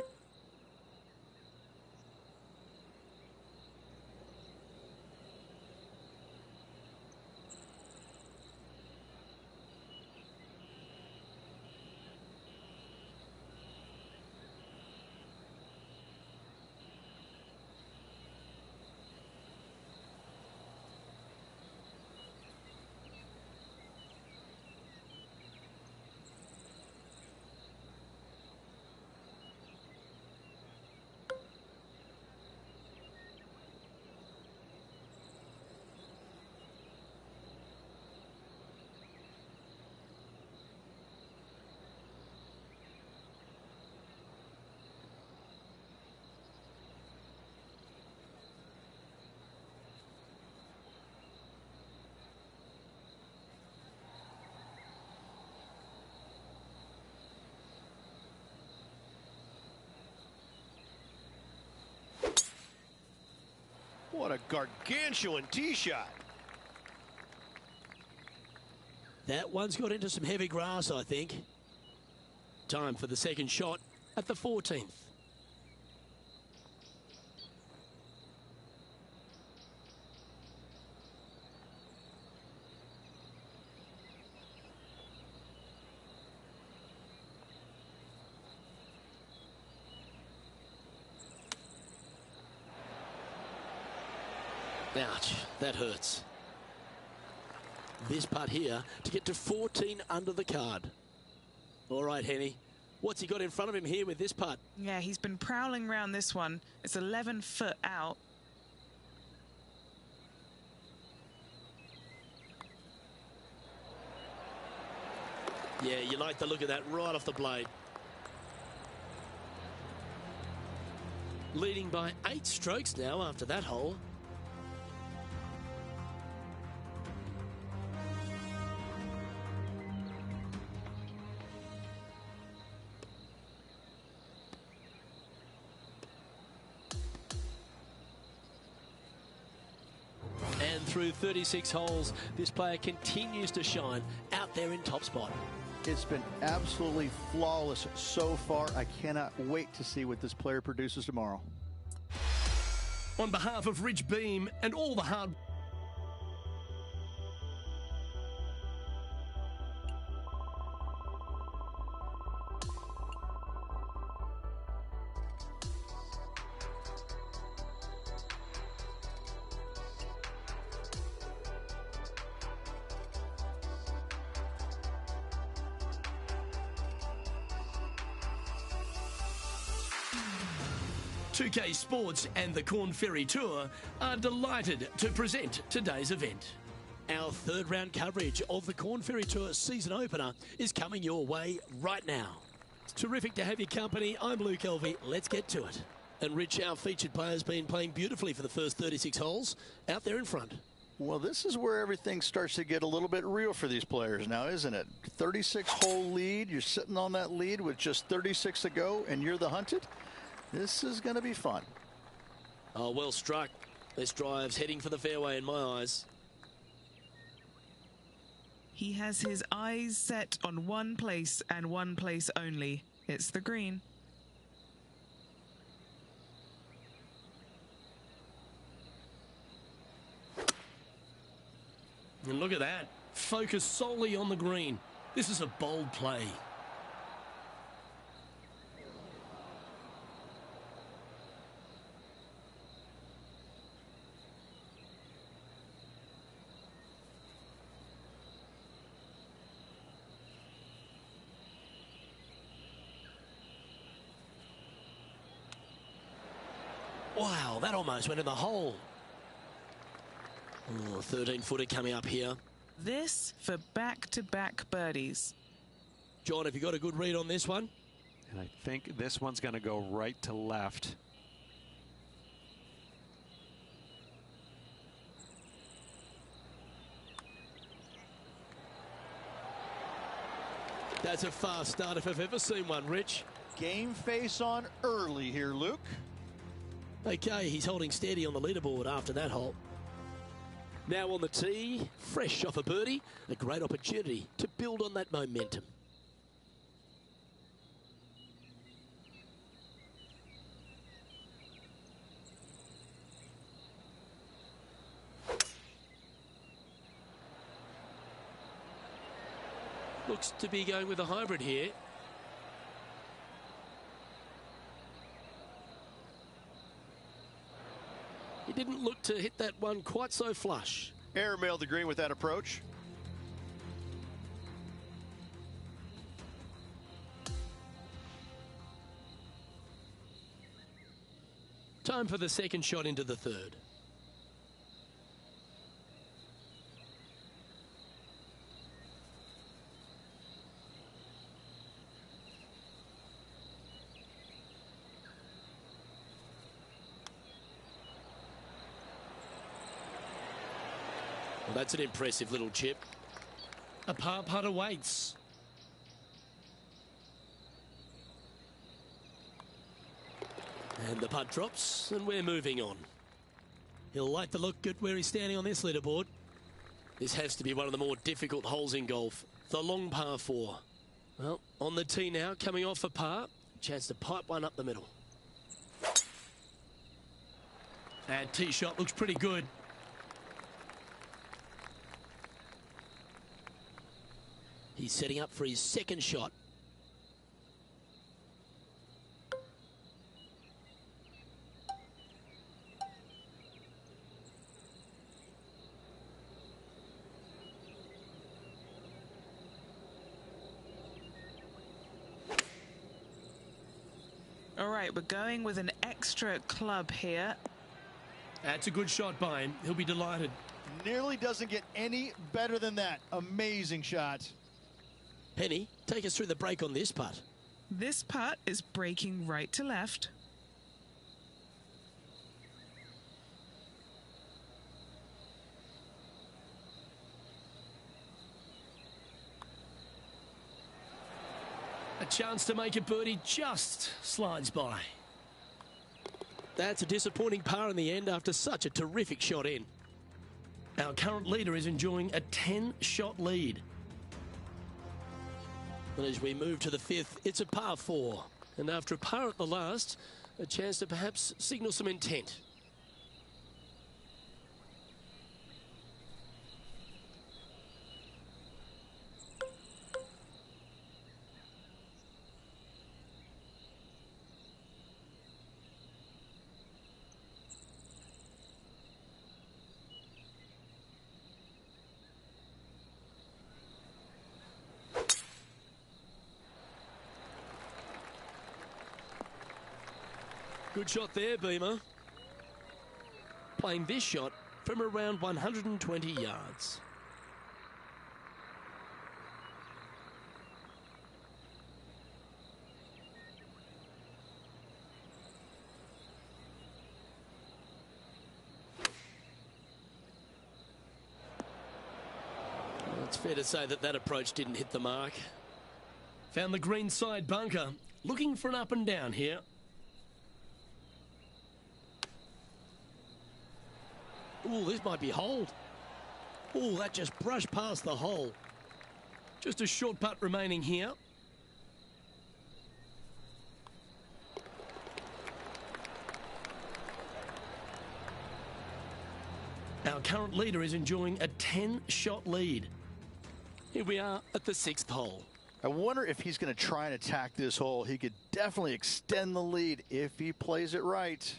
What a gargantuan tee shot. That one's got into some heavy grass, I think. Time for the second shot at the 14th. Ouch, that hurts. This putt here to get to 14 under the card. All right, Henny. What's he got in front of him here with this putt? Yeah, he's been prowling around this one. It's 11 foot out. Yeah, you like the look of that right off the blade. Leading by 8 strokes now after that hole. And through 36 holes, this player continues to shine out there in top spot. It's been absolutely flawless so far. I cannot wait to see what this player produces tomorrow. On behalf of Rich Beam and all the hard 2K Sports and the Corn Ferry Tour are delighted to present today's event. Our third round coverage of the Corn Ferry Tour season opener is coming your way right now. It's terrific to have your company. I'm Luke Elvey. Let's get to it. And Rich, our featured player's been playing beautifully for the first 36 holes out there in front. Well, this is where everything starts to get a little bit real for these players now, isn't it? 36-hole lead. You're sitting on that lead with just 36 to go, and you're the hunted. This is going to be fun. Oh, well struck. This drive's heading for the fairway in my eyes. He has his eyes set on one place and one place only. It's the green. And look at that. Focus solely on the green. This is a bold play. Wow, that almost went in the hole. Oh, 13-footer coming up here. This for back-to-back birdies. John, have you got a good read on this one? And I think this one's going to go right to left. That's a fast start if I've ever seen one, Rich. Game face on early here, Luke. Okay, he's holding steady on the leaderboard after that hole. Now on the tee, fresh off a birdie, a great opportunity to build on that momentum. Looks to be going with a hybrid here. He didn't look to hit that one quite so flush. Airmailed the green with that approach. Time for the second shot into the third. Well, that's an impressive little chip. A par putt awaits. And the putt drops, and we're moving on. He'll like the look at where he's standing on this leaderboard. This has to be one of the more difficult holes in golf. The long par 4. Well, on the tee now, coming off a par. Chance to pipe one up the middle. And tee shot looks pretty good. He's setting up for his second shot. All right, we're going with an extra club here. That's a good shot by him. He'll be delighted. Nearly doesn't get any better than that. Amazing shot. Penny, take us through the break on this putt. This putt is breaking right to left. A chance to make a birdie just slides by. That's a disappointing par in the end after such a terrific shot in. Our current leader is enjoying a 10-shot lead. And as we move to the fifth, it's a par 4. And after a par at the last, a chance to perhaps signal some intent. Good shot there, Beamer. Playing this shot from around 120 yards. Well, it's fair to say that that approach didn't hit the mark. Found the green side bunker. Looking for an up and down here. Oh, this might be hold. Oh, that just brushed past the hole. Just a short putt remaining here. Our current leader is enjoying a 10-shot lead. Here we are at the 6th hole. I wonder if he's going to try and attack this hole. He could definitely extend the lead if he plays it right.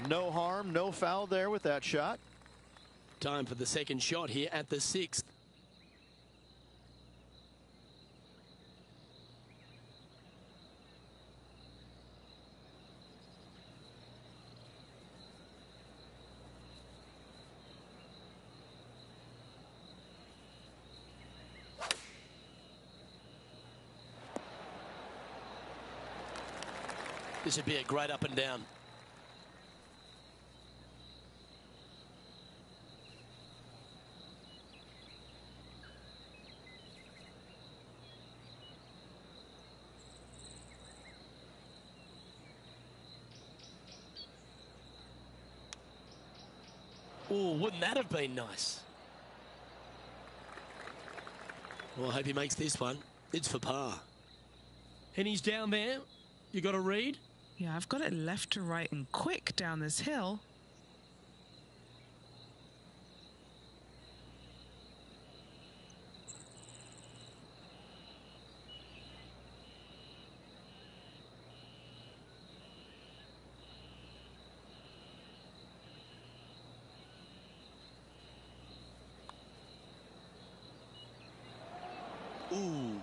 No harm, no foul there with that shot. Time for the second shot here at the 6th. This would be a great up and down. Oh, wouldn't that have been nice? Well, I hope he makes this one. It's for par. And he's down there. You got a read? Yeah, I've got it left to right and quick down this hill. Ooh.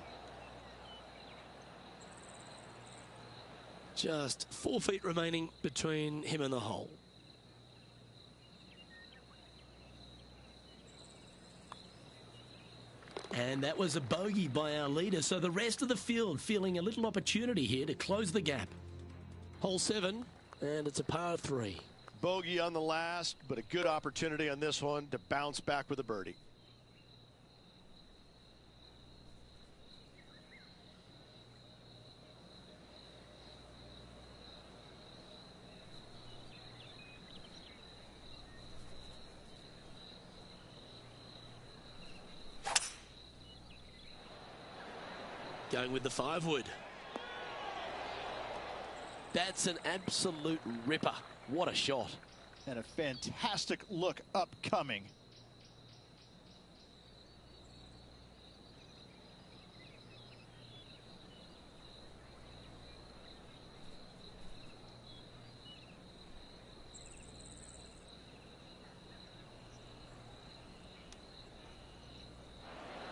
Just 4 feet remaining between him and the hole. And that was a bogey by our leader, so the rest of the field feeling a little opportunity here to close the gap. Hole 7, and it's a par 3. Bogey on the last, but a good opportunity on this one to bounce back with a birdie. Going with the 5-wood. That's an absolute ripper. What a shot. And a fantastic look upcoming.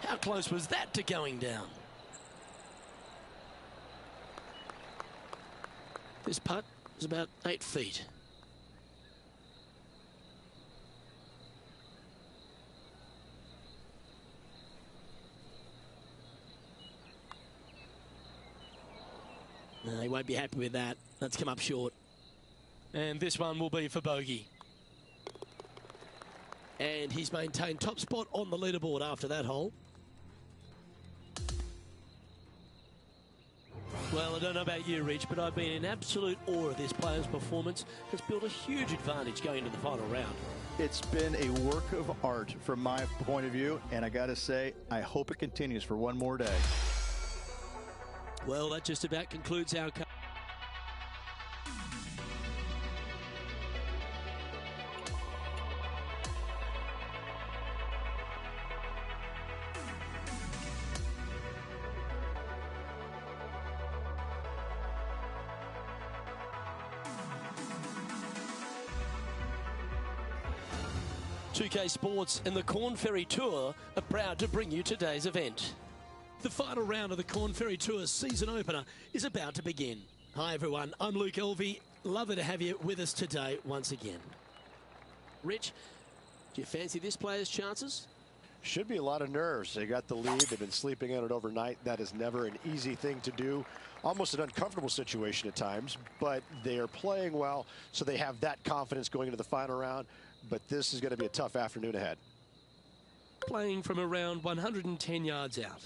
How close was that to going down? This putt is about 8 feet. No, he won't be happy with that. That's come up short. And this one will be for bogey. And he's maintained top spot on the leaderboard after that hole. Well, I don't know about you, Rich, but I've been in absolute awe of this player's performance. Has built a huge advantage going into the final round. It's been a work of art from my point of view, and I got to say, I hope it continues for one more day. Well, that just about concludes our... Pga Sports and the Corn Ferry Tour are proud to bring you today's event. The final round of the Corn Ferry Tour season opener is about to begin. Hi everyone, I'm Luke Elvey. Lovely to have you with us today once again. Rich, do you fancy this player's chances? Should be a lot of nerves. They got the lead. They've been sleeping on it overnight. That is never an easy thing to do. Almost an uncomfortable situation at times, but they are playing well, so they have that confidence going into the final round. But this is going to be a tough afternoon ahead. Playing from around 110 yards out.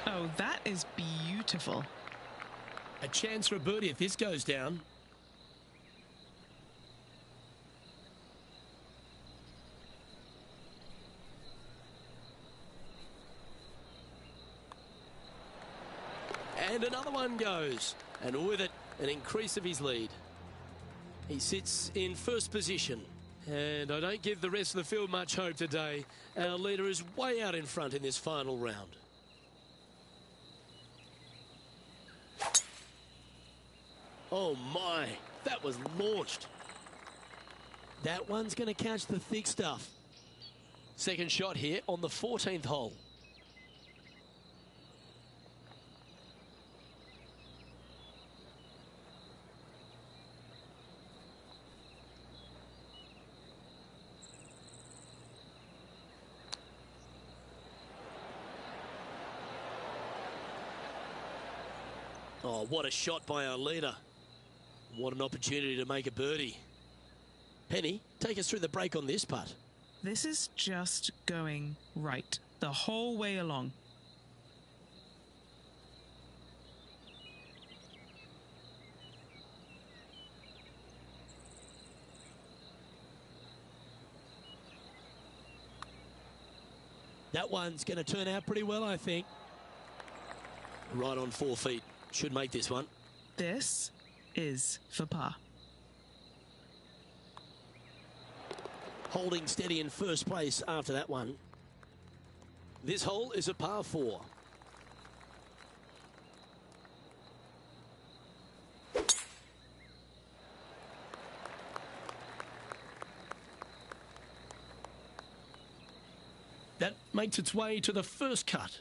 Oh, that is beautiful. A chance for a birdie if this goes down. And another one goes. And with it, an increase of his lead. He sits in first position. And I don't give the rest of the field much hope today. Our leader is way out in front in this final round. Oh my, that was launched. That one's going to catch the thick stuff. Second shot here on the 14th hole. Oh, what a shot by our leader. What an opportunity to make a birdie. Penny, take us through the break on this putt. This is just going right the whole way along. That one's going to turn out pretty well, I think. Right on 4 feet. Should make this one. This is for par. Holding steady in first place after that one. This hole is a par 4. That makes its way to the first cut.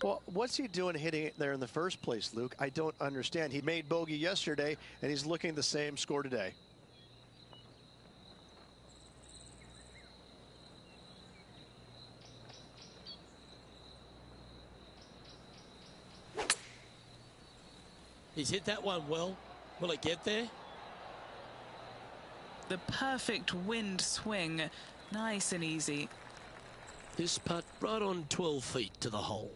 Well, what's he doing hitting it there in the first place, Luke? I don't understand. He made bogey yesterday, and he's looking at the same score today. He's hit that one well. Will it get there? The perfect wind swing. Nice and easy. This putt right on 12 feet to the hole.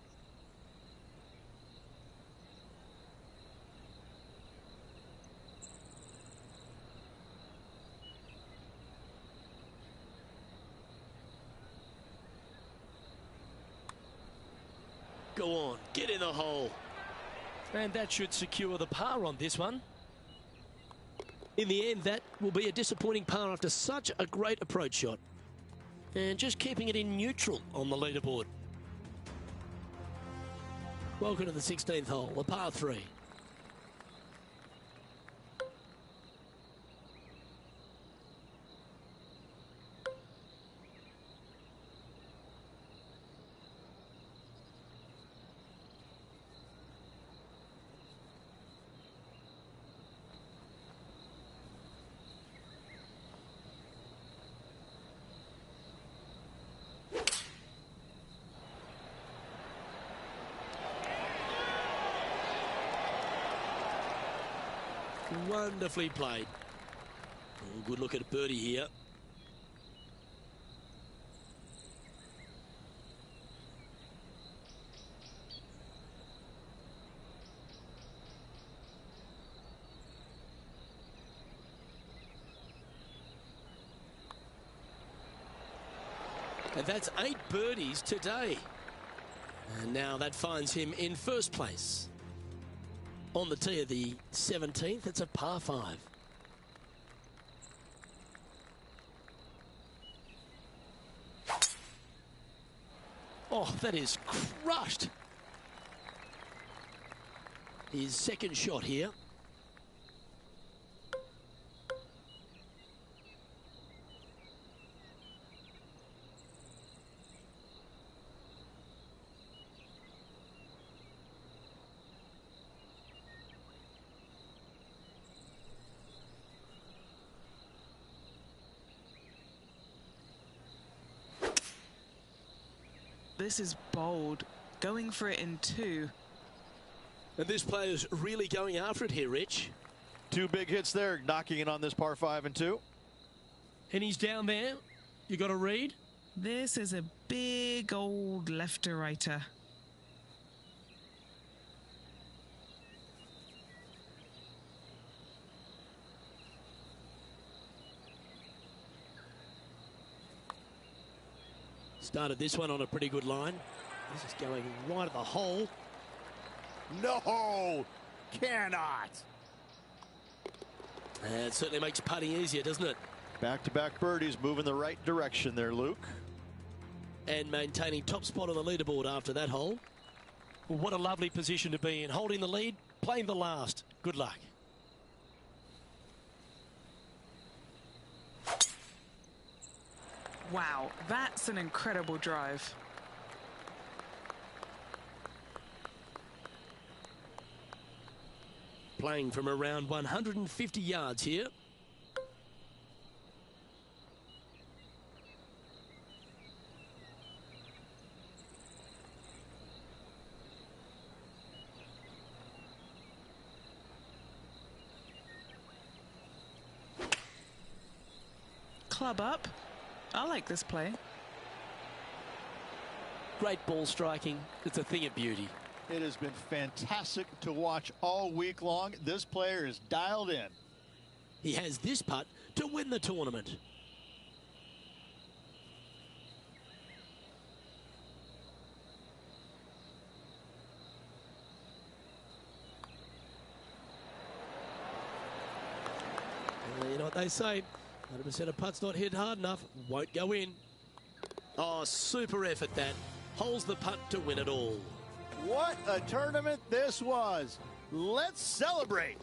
Go on, get in the hole. And that should secure the par on this one. In the end, that will be a disappointing par after such a great approach shot. And just keeping it in neutral on the leaderboard. Welcome to the 16th hole, a par 3. Wonderfully played. Oh, good look at birdie here. And that's 8 birdies today. And now that finds him in first place. On the tee of the 17th, it's a par 5. Oh, that is crushed. His second shot here. This is bold, going for it in 2. And this player's really going after it here, Rich. 2 big hits there, knocking it on this par 5 and 2. And he's down there. You got to read. This is a big old left-to-righter. Started this one on a pretty good line. This is going right at the hole. No, cannot. And it certainly makes putting easier, doesn't it? Back-to-back birdies, moving the right direction there, Luke. And maintaining top spot on the leaderboard after that hole. Well, what a lovely position to be in. Holding the lead, playing the last. Good luck. Wow, that's an incredible drive. Playing from around 150 yards here. Club up. I like this play. Great ball striking. It's a thing of beauty. It has been fantastic to watch all week long. This player is dialed in. He has this putt to win the tournament. Well, you know what they say, 100% of putts not hit hard enough won't go in. Oh, super effort that. Holds the putt to win it all. What a tournament this was. Let's celebrate.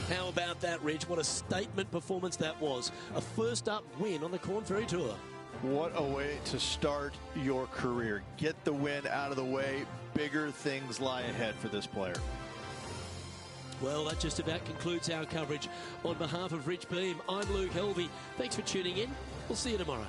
How about that, Rich? What a statement performance that was. A first up win on the Corn Ferry Tour. What a way to start your career. Get the win out of the way. Bigger things lie ahead for this player. Well, that just about concludes our coverage. On behalf of Rich Beam, I'm Luke Helvey. Thanks for tuning in. We'll see you tomorrow.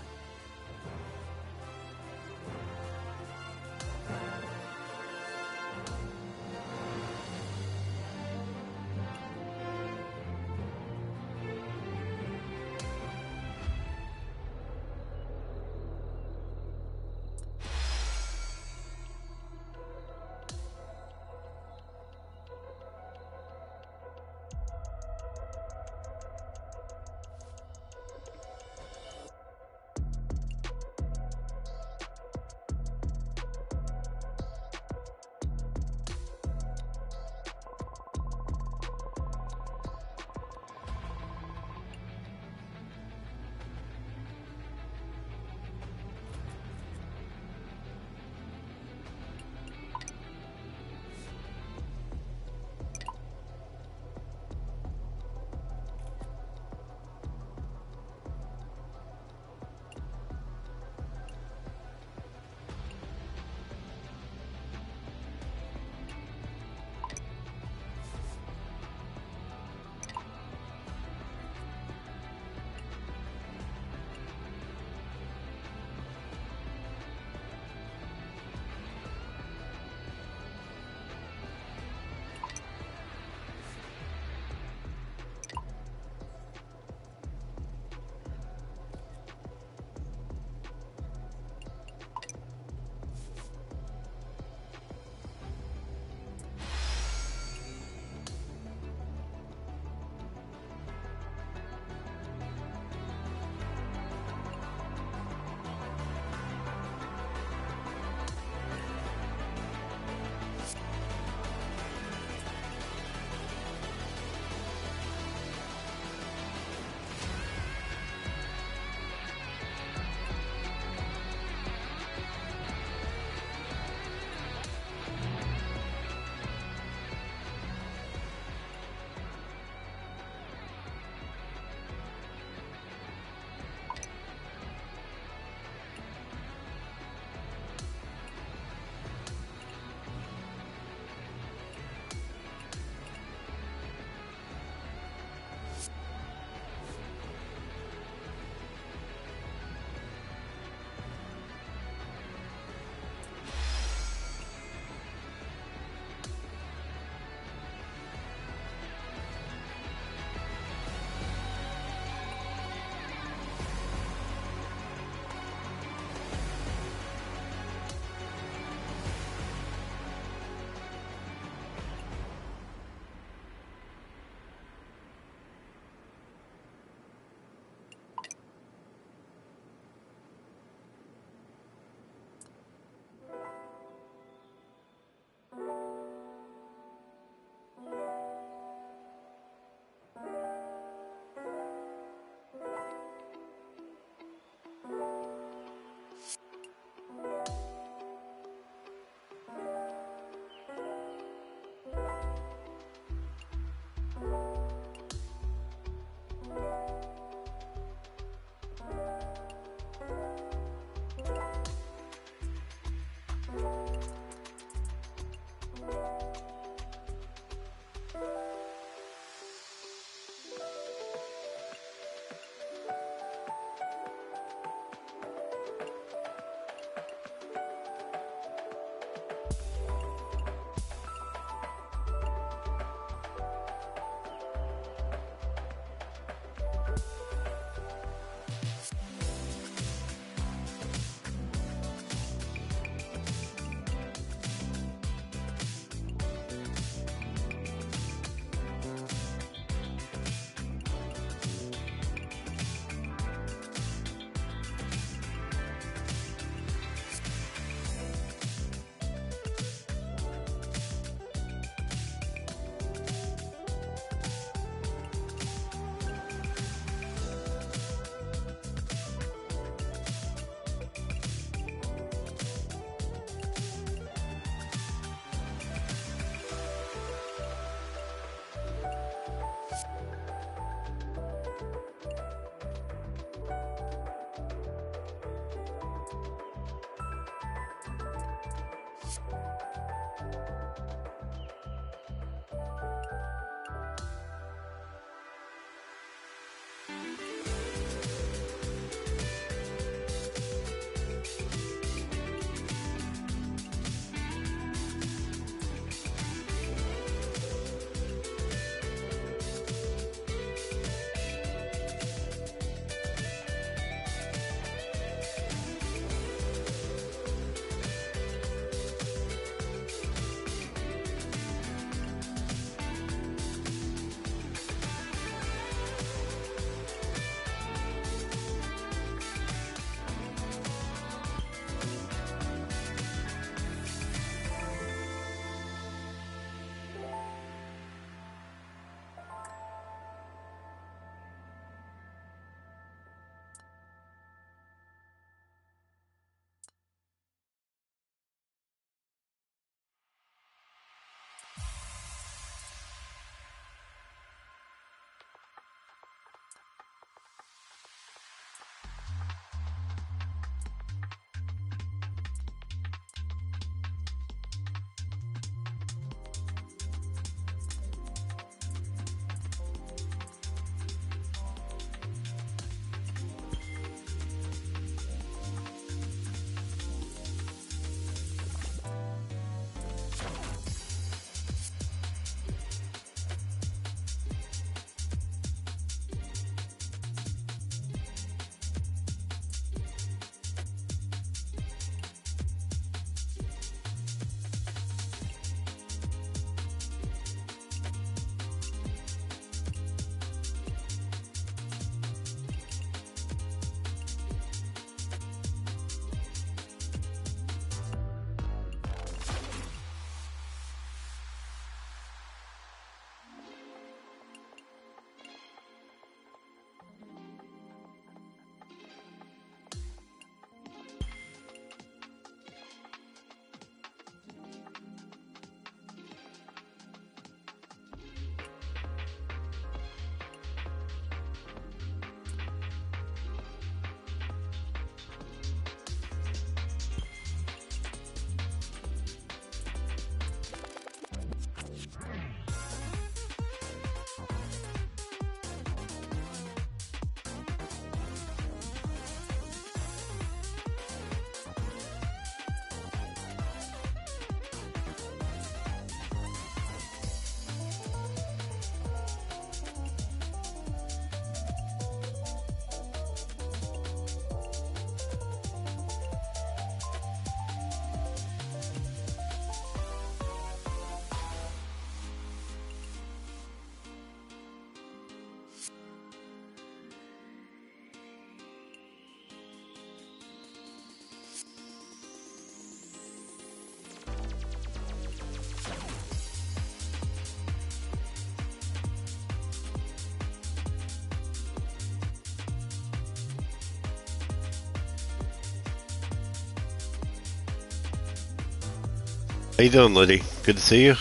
How you doing, Liddy? Good to see you.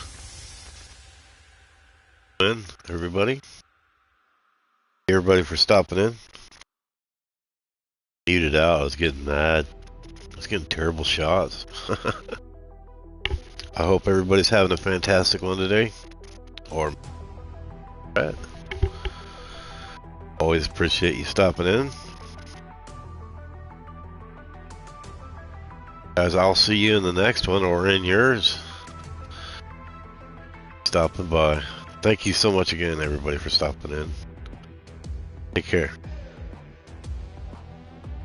And everybody. Everybody for stopping in. Muted out. I was getting mad. I was getting terrible shots. I hope everybody's having a fantastic one today. Or always appreciate you stopping in. Guys, I'll see you in the next one or in yours. Stopping by. Thank you so much again, everybody, for stopping in. Take care.